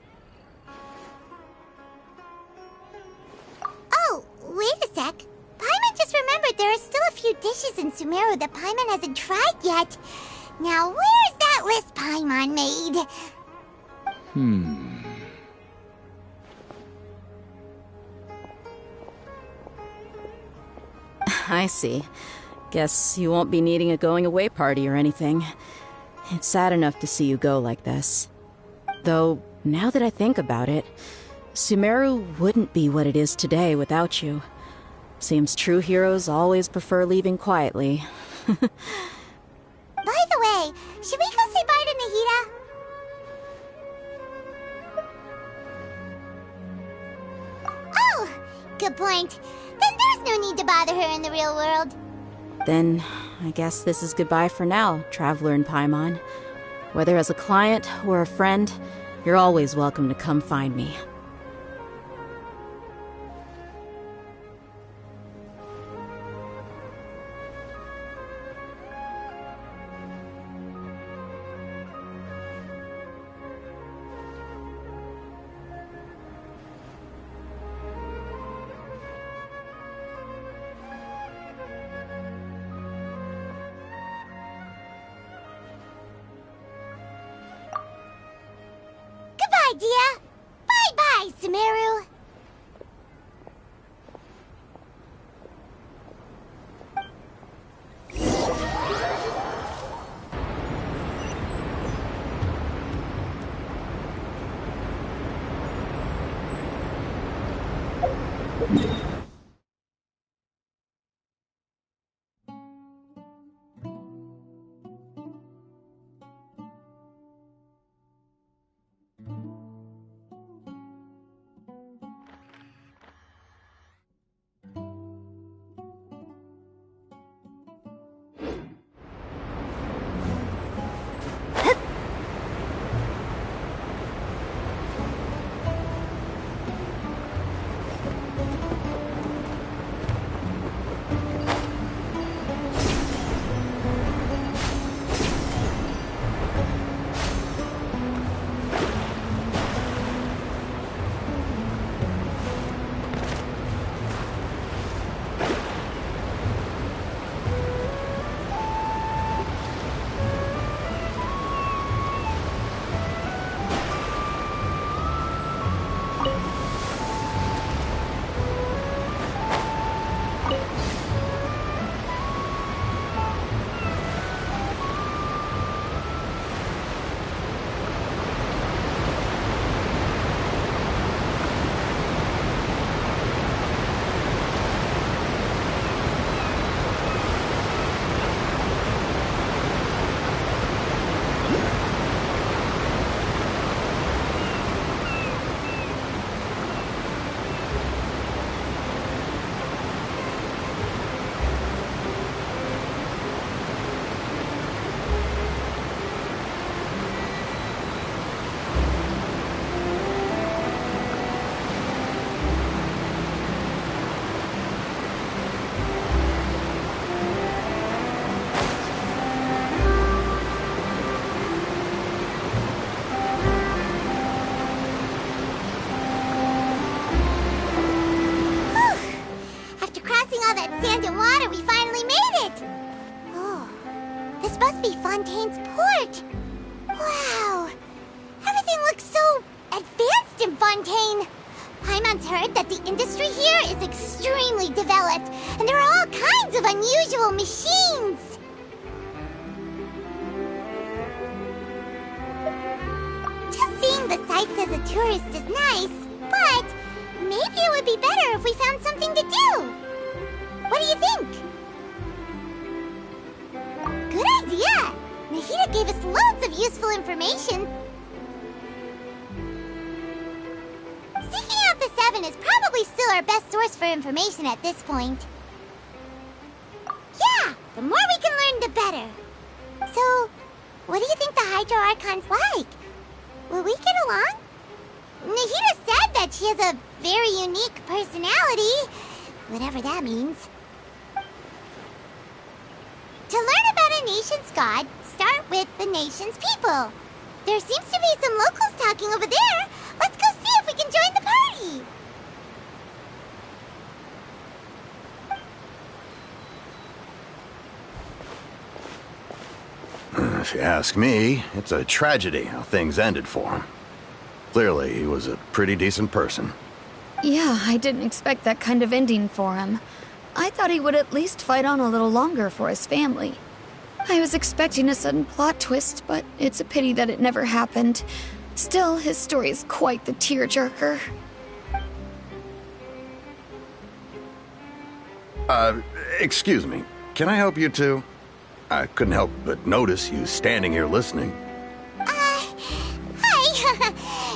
Oh, wait a sec. Paimon just remembered there are still a few dishes in Sumeru that Paimon hasn't tried yet. Now, where's that list Paimon made? I see. Guess you won't be needing a going-away party or anything. It's sad enough to see you go like this. Though, now that I think about it, Sumeru wouldn't be what it is today without you. Seems true heroes always prefer leaving quietly. By the way, should we go say bye to Nahita? Oh, good point. Then there's no need to bother her in the real world. Then, I guess this is goodbye for now, Traveler in Paimon. Whether as a client or a friend, you're always welcome to come find me. Dia. Bye-bye, Sumeru. must be Fontaine's port. Wow. Everything looks so advanced in Fontaine. Paimon's heard that the industry here is extremely developed, and there are all kinds of unusual machines. Just seeing the sights as a tourist is nice, but maybe it would be better if we found something to do. What do you think? Good idea! Nahida gave us loads of useful information. Seeking out the Seven is probably still our best source for information at this point. Yeah, the more we can learn, the better. So, what do you think the Hydro Archon's like? Will we get along? Nahida said that she has a very unique personality, whatever that means. To learn about a nation's god, start with the nation's people. There seems to be some locals talking over there. Let's go see if we can join the party. If you ask me, it's a tragedy how things ended for him. Clearly, he was a pretty decent person. Yeah, I didn't expect that kind of ending for him. I thought he would at least fight on a little longer for his family. I was expecting a sudden plot twist, but it's a pity that it never happened. Still, his story is quite the tearjerker. Excuse me. Can I help you two? I couldn't help but notice you standing here listening. Hi.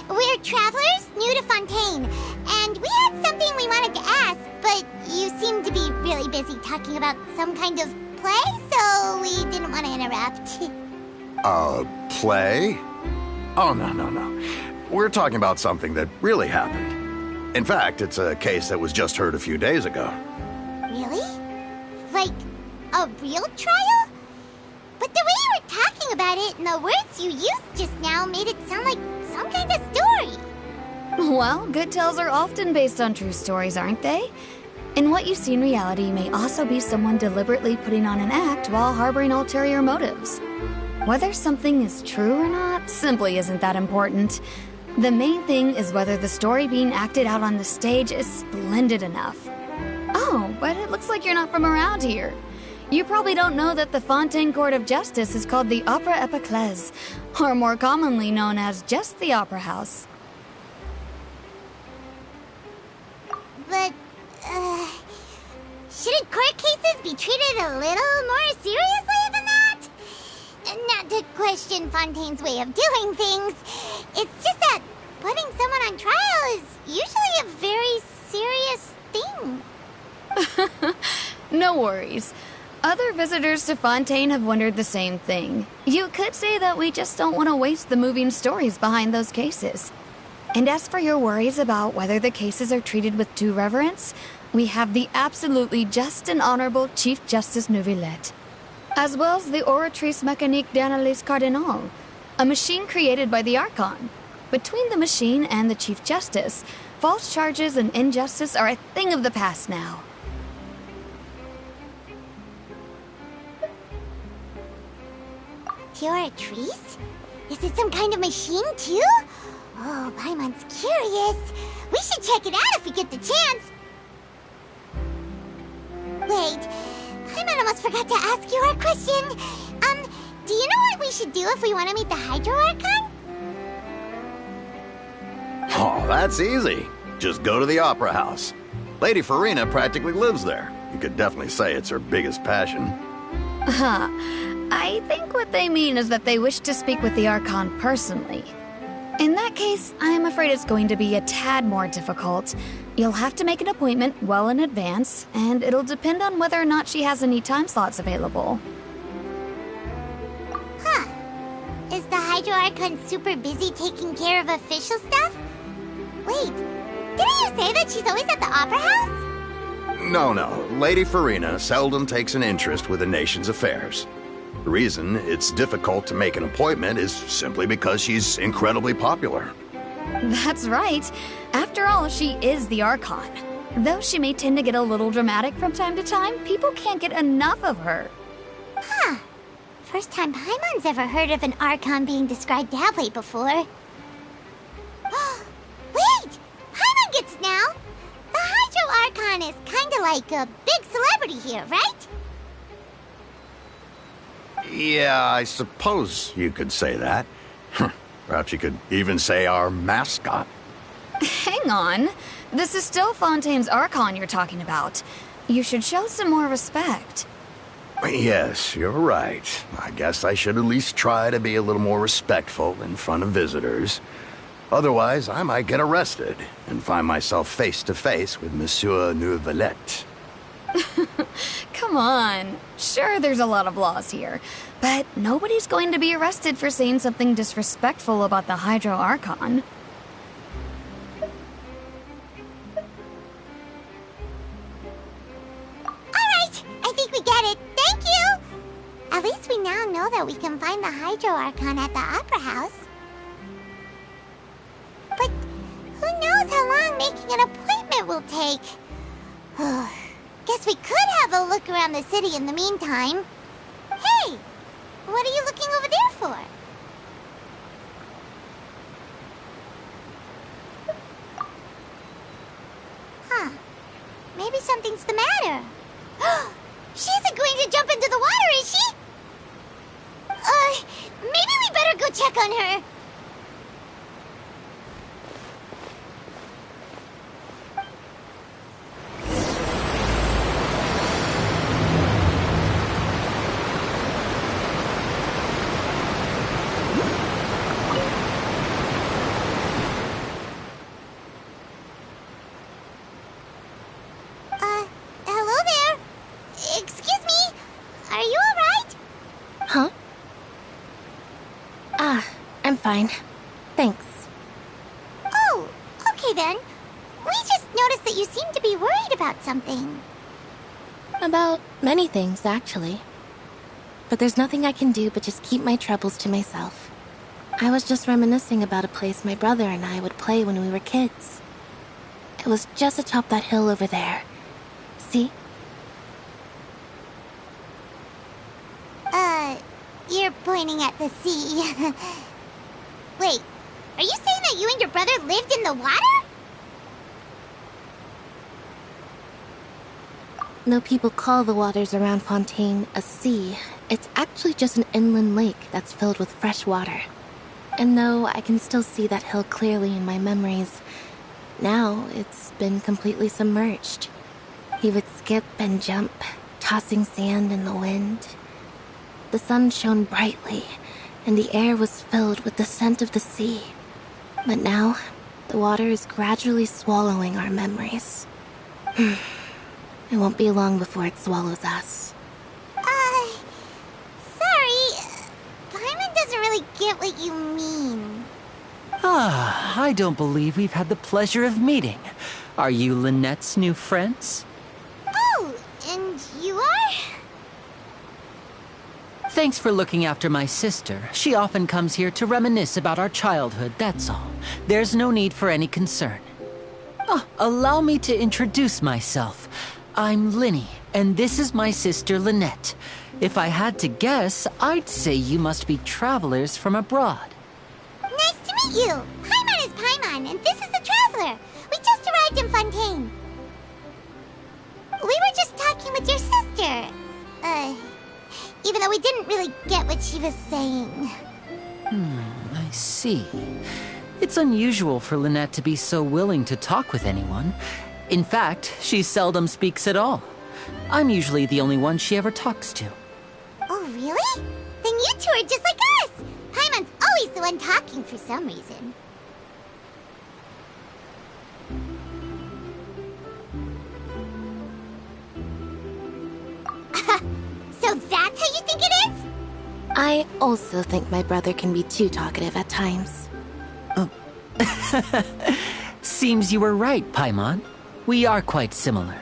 We're travelers new to Fontaine, and we had something we wanted to ask, but you seem to be really busy talking about some kind of play, so we didn't want to interrupt. Play? Oh, no. We're talking about something that really happened. In fact, it's a case that was just heard a few days ago. Really? Like, a real trial? But the way you were talking about it and the words you used just now made it sound like some kind of story. Well, good tales are often based on true stories, aren't they? And what you see in reality may also be someone deliberately putting on an act while harboring ulterior motives. Whether something is true or not simply isn't that important. The main thing is whether the story being acted out on the stage is splendid enough. Oh, but it looks like you're not from around here. You probably don't know that the Fontaine Court of Justice is called the Opera Epiclese, or more commonly known as just the Opera House. But, shouldn't court cases be treated a little more seriously than that? Not to question Fontaine's way of doing things. It's just that putting someone on trial is usually a very serious thing. No worries. Other visitors to Fontaine have wondered the same thing. You could say that we just don't want to waste the moving stories behind those cases. And as for your worries about whether the cases are treated with due reverence, we have the absolutely just and honorable Chief Justice Neuvillette, as well as the Oratrice Mécanique d'Analyse Cardinal, a machine created by the Archon. Between the machine and the Chief Justice, false charges and injustice are a thing of the past now. Oratrice? Is it some kind of machine, too? Oh, Paimon's curious. We should check it out if we get the chance. Wait, Paimon almost forgot to ask you our question. Do you know what we should do if we want to meet the Hydro Archon? Oh, that's easy. Just go to the Opera House. Lady Farina practically lives there. You could definitely say it's her biggest passion. I think what they mean is that they wish to speak with the Archon personally. In that case, I am afraid it's going to be a tad more difficult. You'll have to make an appointment well in advance, and it'll depend on whether or not she has any time slots available. Huh. Is the Hydro Archon super busy taking care of official stuff? Wait, didn't you say that she's always at the Opera House? No. Lady Farina seldom takes an interest with the nation's affairs. The reason it's difficult to make an appointment is simply because she's incredibly popular. That's right. After all, she is the Archon. Though she may tend to get a little dramatic from time to time, people can't get enough of her. Huh. First time Paimon's ever heard of an Archon being described that way before. Wait! Paimon gets now! The Hydro Archon is kinda like a big celebrity here, right? Yeah, I suppose you could say that. Perhaps you could even say our mascot. Hang on. This is still Fontaine's Archon you're talking about. You should show some more respect. Yes, you're right. I guess I should at least try to be a little more respectful in front of visitors. Otherwise, I might get arrested and find myself face to face with Monsieur Neuvillette. Come on. Sure, there's a lot of laws here, but nobody's going to be arrested for saying something disrespectful about the Hydro Archon. Alright, I think we get it. Thank you! At least we now know that we can find the Hydro Archon at the Opera House. But who knows how long making an appointment will take? Guess we could have a look around the city in the meantime. Hey! What are you looking over there for? Huh. Maybe something's the matter. She isn't going to jump into the water, is she? Maybe we better go check on her. Hello there. Excuse me. Are you alright? Huh? I'm fine. Thanks. Oh, okay then. We just noticed that you seem to be worried about something. About many things, actually. But there's nothing I can do but just keep my troubles to myself. I was just reminiscing about a place my brother and I would play when we were kids. It was just atop that hill over there. See? You're pointing at the sea. Wait, are you saying that you and your brother lived in the water? No people call the waters around Fontaine a sea. It's actually just an inland lake that's filled with fresh water. And though I can still see that hill clearly in my memories, now it's been completely submerged. He would skip and jump, tossing sand in the wind. The sun shone brightly, and the air was filled with the scent of the sea. But now, the water is gradually swallowing our memories. It won't be long before it swallows us. Sorry. Paimon doesn't really get what you mean. I don't believe we've had the pleasure of meeting. Are you Lynette's new friends? Oh, and you are? Thanks for looking after my sister. She often comes here to reminisce about our childhood, that's all. There's no need for any concern. Allow me to introduce myself. I'm Linny, and this is my sister Lynette. If I had to guess, I'd say you must be travelers from abroad. Nice to meet you. Paimon is Paimon, and this is the Traveler. We just arrived in Fontaine. We were just talking with your sister. Even though we didn't really get what she was saying. I see. It's unusual for Lynette to be so willing to talk with anyone. In fact, she seldom speaks at all. I'm usually the only one she ever talks to. Oh, really? Then you two are just like us! Paimon's always the one talking for some reason. So that's how you think it is? I also think my brother can be too talkative at times. Seems you were right, Paimon. We are quite similar.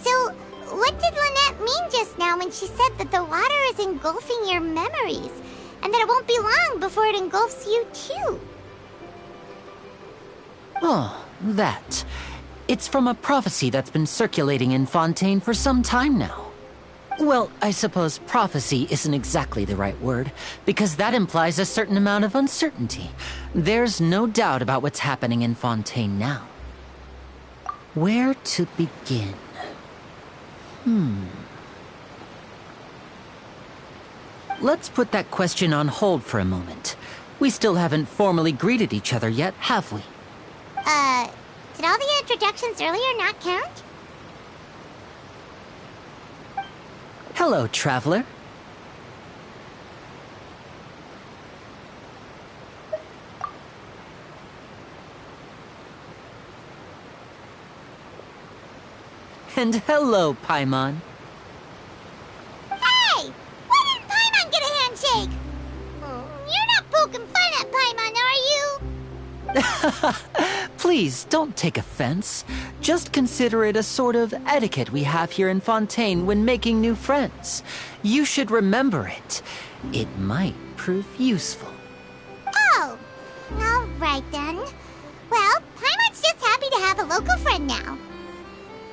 So, what did Lynette mean just now when she said that the water is engulfing your memories, and that it won't be long before it engulfs you too? Oh, that. It's from a prophecy that's been circulating in Fontaine for some time now. Well, I suppose prophecy isn't exactly the right word, because that implies a certain amount of uncertainty. There's no doubt about what's happening in Fontaine now. Where to begin? Let's put that question on hold for a moment. We still haven't formally greeted each other yet, have we? Did all the introductions earlier not count? Hello, traveler. And hello, Paimon. Hey! Why didn't Paimon get a handshake? You're not poking fun at Paimon, are you? Please, don't take offense. Just consider it a sort of etiquette we have here in Fontaine when making new friends. You should remember it. It might prove useful. Oh! Alright then. Well, Paimon's just happy to have a local friend now.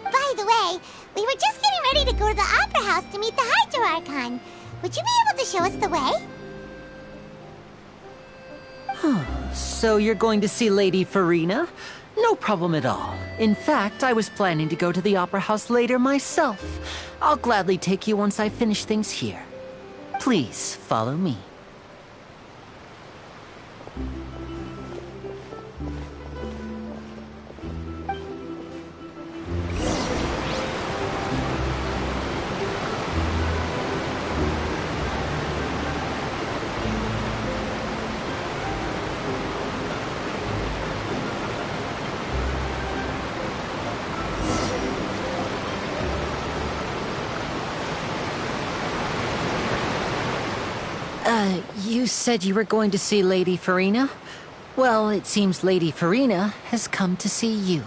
By the way, we were just getting ready to go to the Opera House to meet the Hydro Archon. Would you be able to show us the way? So you're going to see Lady Farina? No problem at all. In fact, I was planning to go to the Opera House later myself. I'll gladly take you once I finish things here. Please, follow me. You said you were going to see Lady Farina? Well, it seems Lady Farina has come to see you.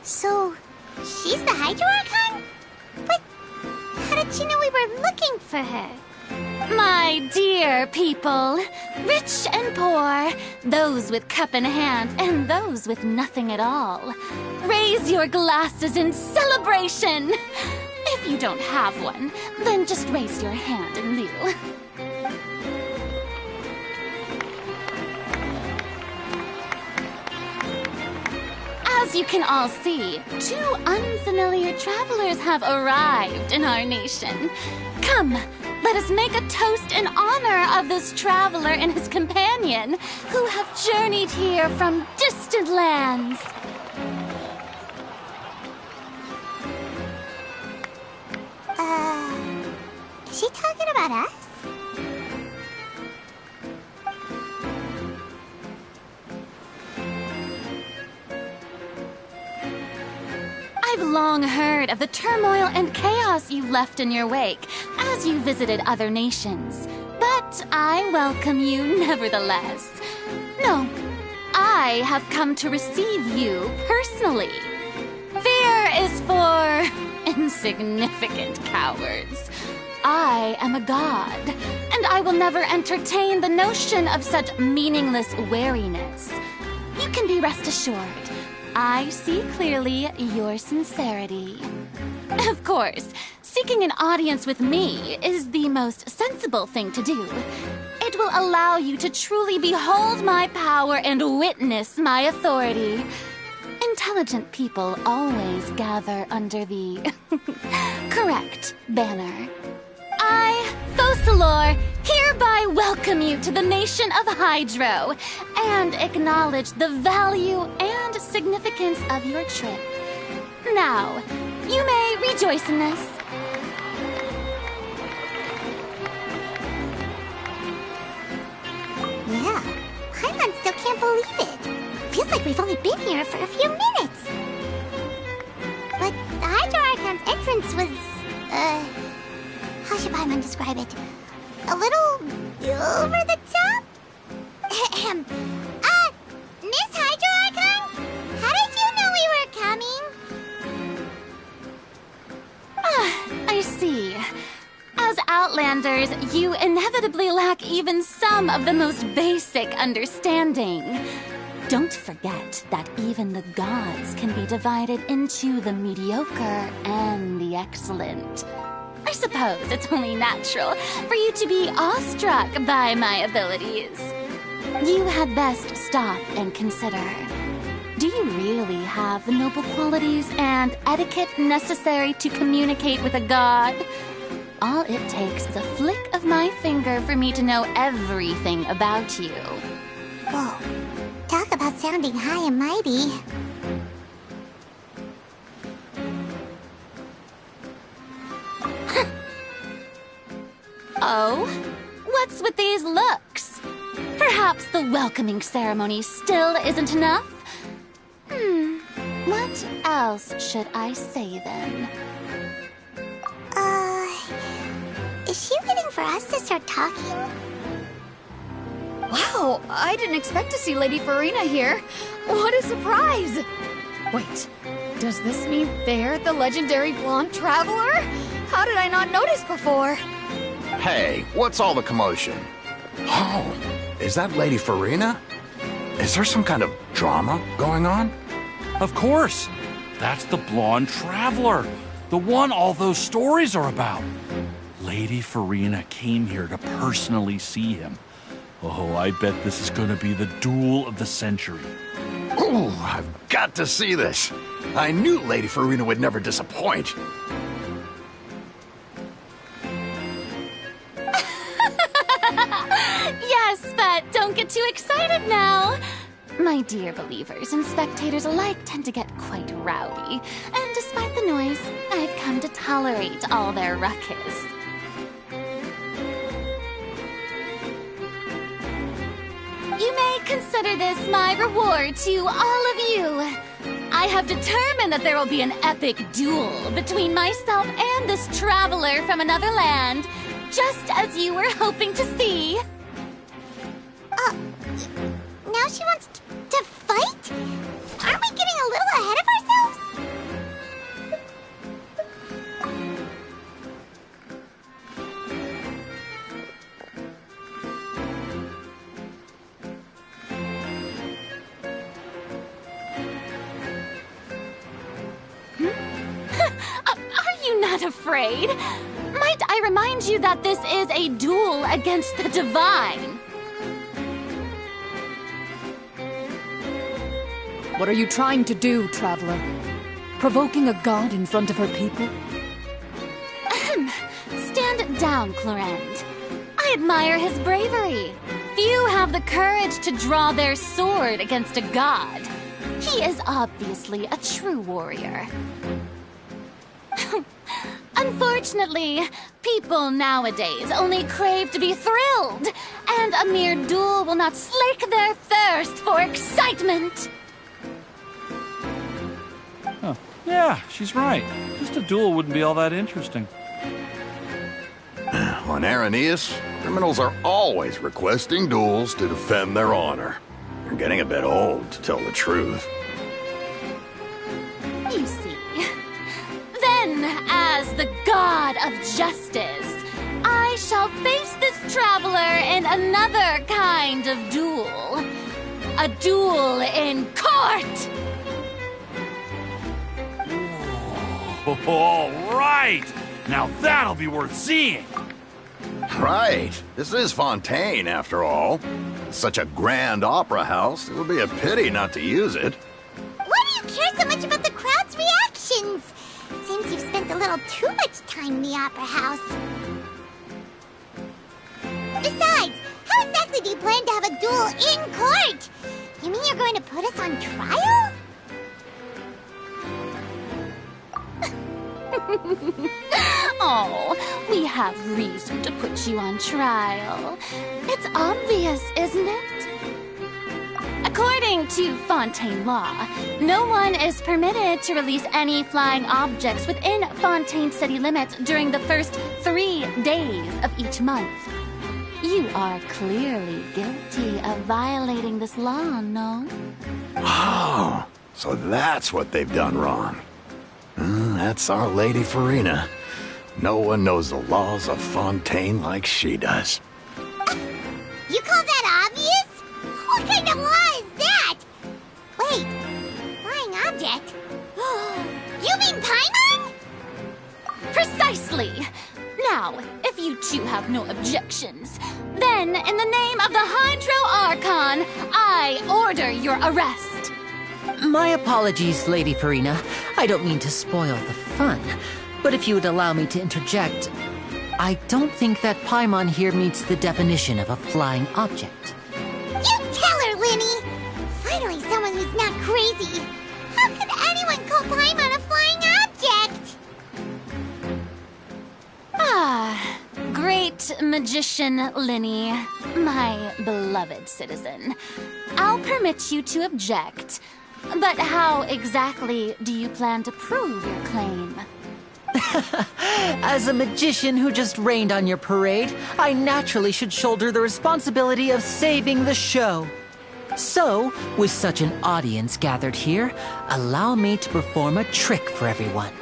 So, she's the Hydro Archon? But how did she know we were looking for her? My dear people, rich and poor, those with cup in hand and those with nothing at all, raise your glasses in celebration! If you don't have one, then just raise your hand in lieu. As you can all see, two unfamiliar travelers have arrived in our nation. Come, let us make a toast in honor of this traveler and his companion, who have journeyed here from distant lands. Is she talking about us? I've long heard of the turmoil and chaos you left in your wake as you visited other nations, but I welcome you nevertheless. No, I have come to receive you personally. Fear is for insignificant cowards. I am a god, and I will never entertain the notion of such meaningless wariness. You can be rest assured, I see clearly your sincerity. Of course, seeking an audience with me is the most sensible thing to do. It will allow you to truly behold my power and witness my authority. Intelligent people always gather under the correct banner. I, Focalor, hereby welcome you to the nation of Hydro and acknowledge the value and significance of your trip. Now, you may rejoice in this. Yeah, Paimon still can't believe it. Feels like we've only been here for a few minutes. But the Hydro Archon's entrance was, how should Paimon describe it? A little over the top? Miss Hydro Archon? How did you know we were coming? I see. As Outlanders, you inevitably lack even some of the most basic understanding. Don't forget that even the gods can be divided into the mediocre and the excellent. I suppose it's only natural for you to be awestruck by my abilities. You had best stop and consider. Do you really have the noble qualities and etiquette necessary to communicate with a god? All it takes is a flick of my finger for me to know everything about you. Whoa. Talk about sounding high and mighty. Oh? What's with these looks? Perhaps the welcoming ceremony still isn't enough? What else should I say then? Is she waiting for us to start talking? Wow, I didn't expect to see Lady Farina here. What a surprise! Wait, does this mean they're the legendary blonde traveler? How did I not notice before? Hey, what's all the commotion? Oh, is that Lady Farina? Is there some kind of drama going on? Of course. That's the blonde traveler. The one all those stories are about. Lady Farina came here to personally see him. Oh, I bet this is going to be the duel of the century. Ooh, I've got to see this. I knew Lady Farina would never disappoint. Yes, but don't get too excited now. My dear believers and spectators alike tend to get quite rowdy, and despite the noise, I've come to tolerate all their ruckus. You may consider this my reward to all of you. I have determined that there will be an epic duel between myself and this traveler from another land, just as you were hoping to see. Now she wants to fight? Aren't we getting a little ahead of ourselves? Are you not afraid? Might I remind you that this is a duel against the divine? What are you trying to do, traveler? Provoking a god in front of her people? Stand down, Clorend. I admire his bravery. Few have the courage to draw their sword against a god. He is obviously a true warrior. Unfortunately, people nowadays only crave to be thrilled, and a mere duel will not slake their thirst for excitement. Oh, yeah, she's right. Just a duel wouldn't be all that interesting. On Araneus, criminals are always requesting duels to defend their honor. You're getting a bit old, to tell the truth. You see. Then, as the god of justice, I shall face this traveler in another kind of duel. A duel in court! All right! Now that'll be worth seeing! Right. This is Fontaine, after all. It's such a grand opera house, it would be a pity not to use it. Why do you care so much about the crowd's reactions? Seems you've spent a little too much time in the opera house. Besides, how exactly do you plan to have a duel in court? You mean you're going to put us on trial? Oh, we have reason to put you on trial. It's obvious, isn't it? According According to Fontaine law, no one is permitted to release any flying objects within Fontaine city limits during the first 3 days of each month. You are clearly guilty of violating this law, no? Oh, so that's what they've done wrong. That's our Lady Farina. No one knows the laws of Fontaine like she does. You call that obvious? What kind of law is that? Wait, flying object? You mean Paimon? Precisely! Now, if you two have no objections, then in the name of the Hydro Archon, I order your arrest. My apologies, Lady Farina. I don't mean to spoil the fun, but if you would allow me to interject, I don't think that Paimon here meets the definition of a flying object. You tell her, Linny! Finally someone who's not crazy. How could anyone call Paimon a flying object? Ah, great magician Linny, my beloved citizen. I'll permit you to object, but how exactly do you plan to prove your claim? As a magician who just rained on your parade, I naturally should shoulder the responsibility of saving the show. So, with such an audience gathered here, allow me to perform a trick for everyone.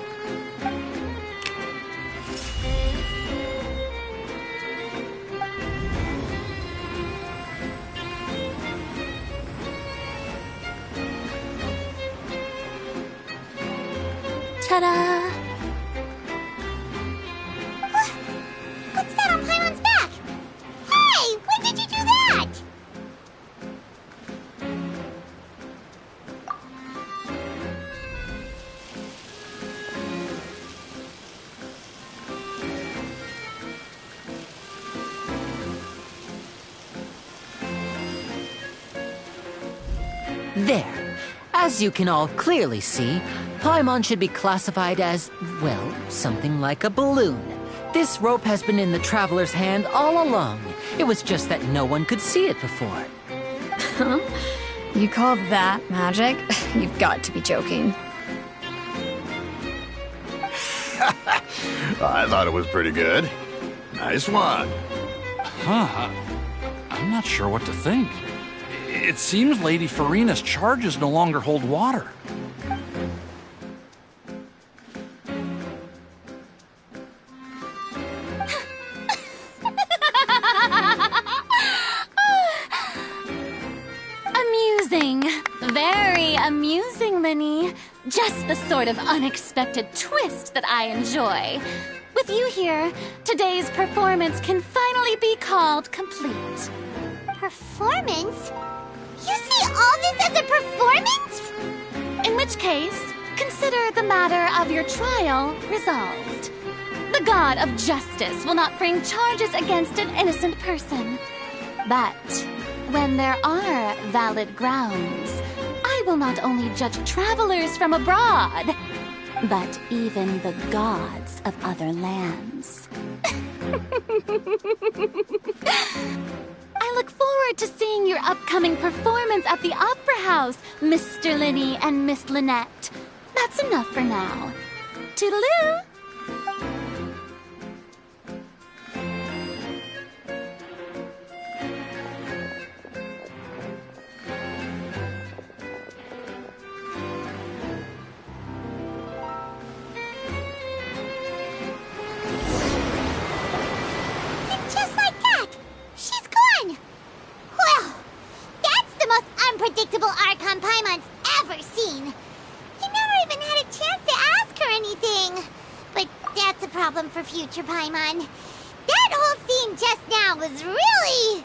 Ta-da! What's that on Paimon's back? Hey, when did you do that? There. As you can all clearly see, Paimon should be classified as, well, something like a balloon. This rope has been in the Traveler's hand all along. It was just that no one could see it before. Huh? You call that magic? You've got to be joking. I thought it was pretty good. Nice one. Huh. I'm not sure what to think. It seems Lady Farina's charges no longer hold water. Amusing. Very amusing, Linny. Just the sort of unexpected twist that I enjoy. With you here, today's performance can finally be called complete. Performance? You see all this as a performance? In which case, consider the matter of your trial resolved. The God of Justice will not bring charges against an innocent person. But when there are valid grounds, I will not only judge travelers from abroad, but even the gods of other lands. I look forward to seeing your upcoming performance at the Opera House, Mr. Linny and Miss Lynette. That's enough for now. Toodaloo! Unpredictable Archon Paimon's ever seen. You never even had a chance to ask her anything. But that's a problem for future Paimon. That whole scene just now was really...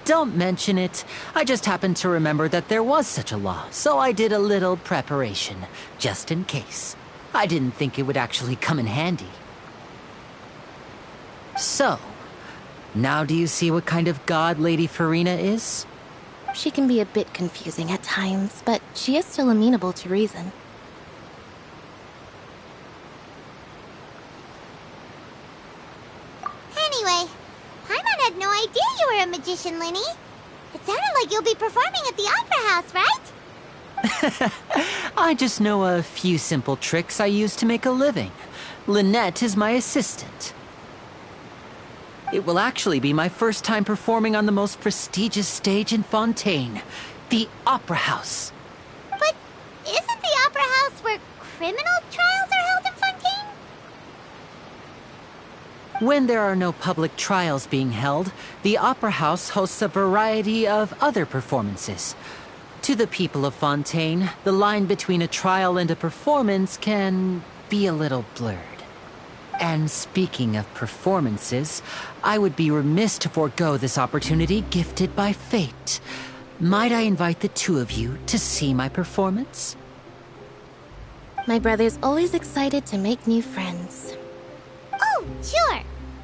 don't mention it. I just happened to remember that there was such a law, so I did a little preparation, just in case. I didn't think it would actually come in handy. So, now do you see what kind of god Lady Farina is? She can be a bit confusing at times, but she is still amenable to reason. Anyway, Paimon had no idea you were a magician, Linny. It sounded like you'll be performing at the Opera House, right? I just know a few simple tricks I use to make a living. Lynette is my assistant. It will actually be my first time performing on the most prestigious stage in Fontaine, the Opera House. But isn't the Opera House where criminal trials are held in Fontaine? When there are no public trials being held, the Opera House hosts a variety of other performances. To the people of Fontaine, the line between a trial and a performance can be a little blurred. And speaking of performances, I would be remiss to forego this opportunity gifted by fate. Might I invite the two of you to see my performance? My brother's always excited to make new friends. Oh, sure.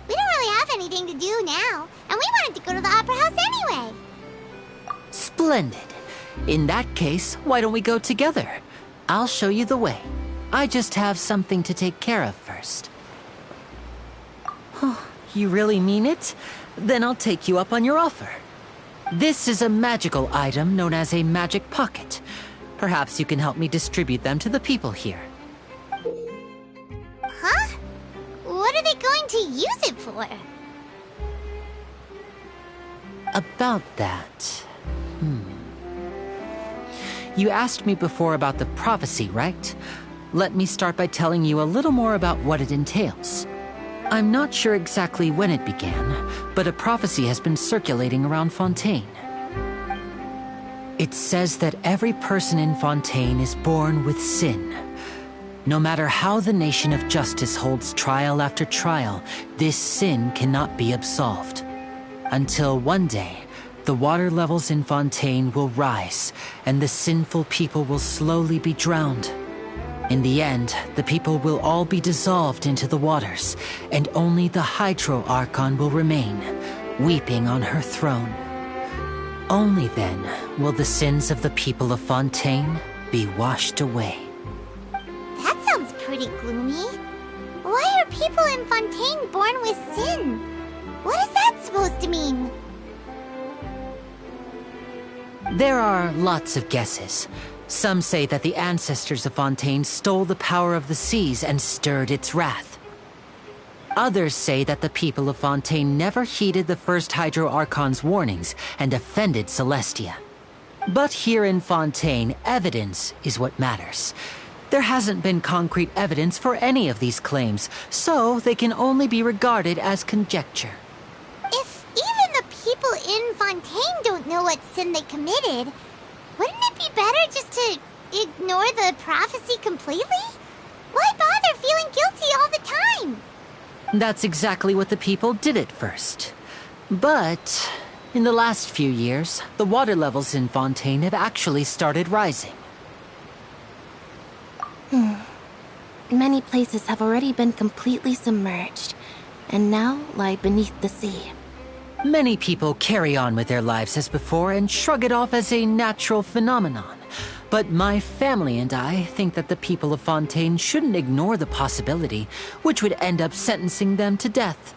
We don't really have anything to do now, and we wanted to go to the Opera House anyway. Splendid. In that case, why don't we go together? I'll show you the way. I just have something to take care of first. Oh, you really mean it? Then I'll take you up on your offer. This is a magical item known as a magic pocket. Perhaps you can help me distribute them to the people here. Huh? What are they going to use it for? About that... You asked me before about the prophecy, right? Let me start by telling you a little more about what it entails. I'm not sure exactly when it began, but a prophecy has been circulating around Fontaine. It says that every person in Fontaine is born with sin. No matter how the nation of justice holds trial after trial, this sin cannot be absolved. Until one day, the water levels in Fontaine will rise, and the sinful people will slowly be drowned. In the end, the people will all be dissolved into the waters, and only the Hydro Archon will remain, weeping on her throne. Only then will the sins of the people of Fontaine be washed away. That sounds pretty gloomy. Why are people in Fontaine born with sin? What is that supposed to mean? There are lots of guesses. Some say that the ancestors of Fontaine stole the power of the seas and stirred its wrath. Others say that the people of Fontaine never heeded the first Hydro Archon's warnings and offended Celestia. But here in Fontaine, evidence is what matters. There hasn't been concrete evidence for any of these claims, so they can only be regarded as conjecture. If even the people in Fontaine don't know what sin they committed, wouldn't it be better just to ignore the prophecy completely? Why bother feeling guilty all the time? That's exactly what the people did at first. But in the last few years, the water levels in Fontaine have actually started rising. Many places have already been completely submerged, and now lie beneath the sea. Many people carry on with their lives as before and shrug it off as a natural phenomenon. But my family and I think that the people of Fontaine shouldn't ignore the possibility, which would end up sentencing them to death.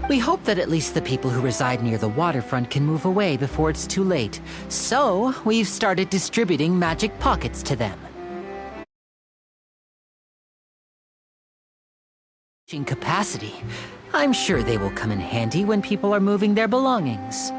We hope that at least the people who reside near the waterfront can move away before it's too late. So, we've started distributing magic pockets to them. In capacity, I'm sure they will come in handy when people are moving their belongings.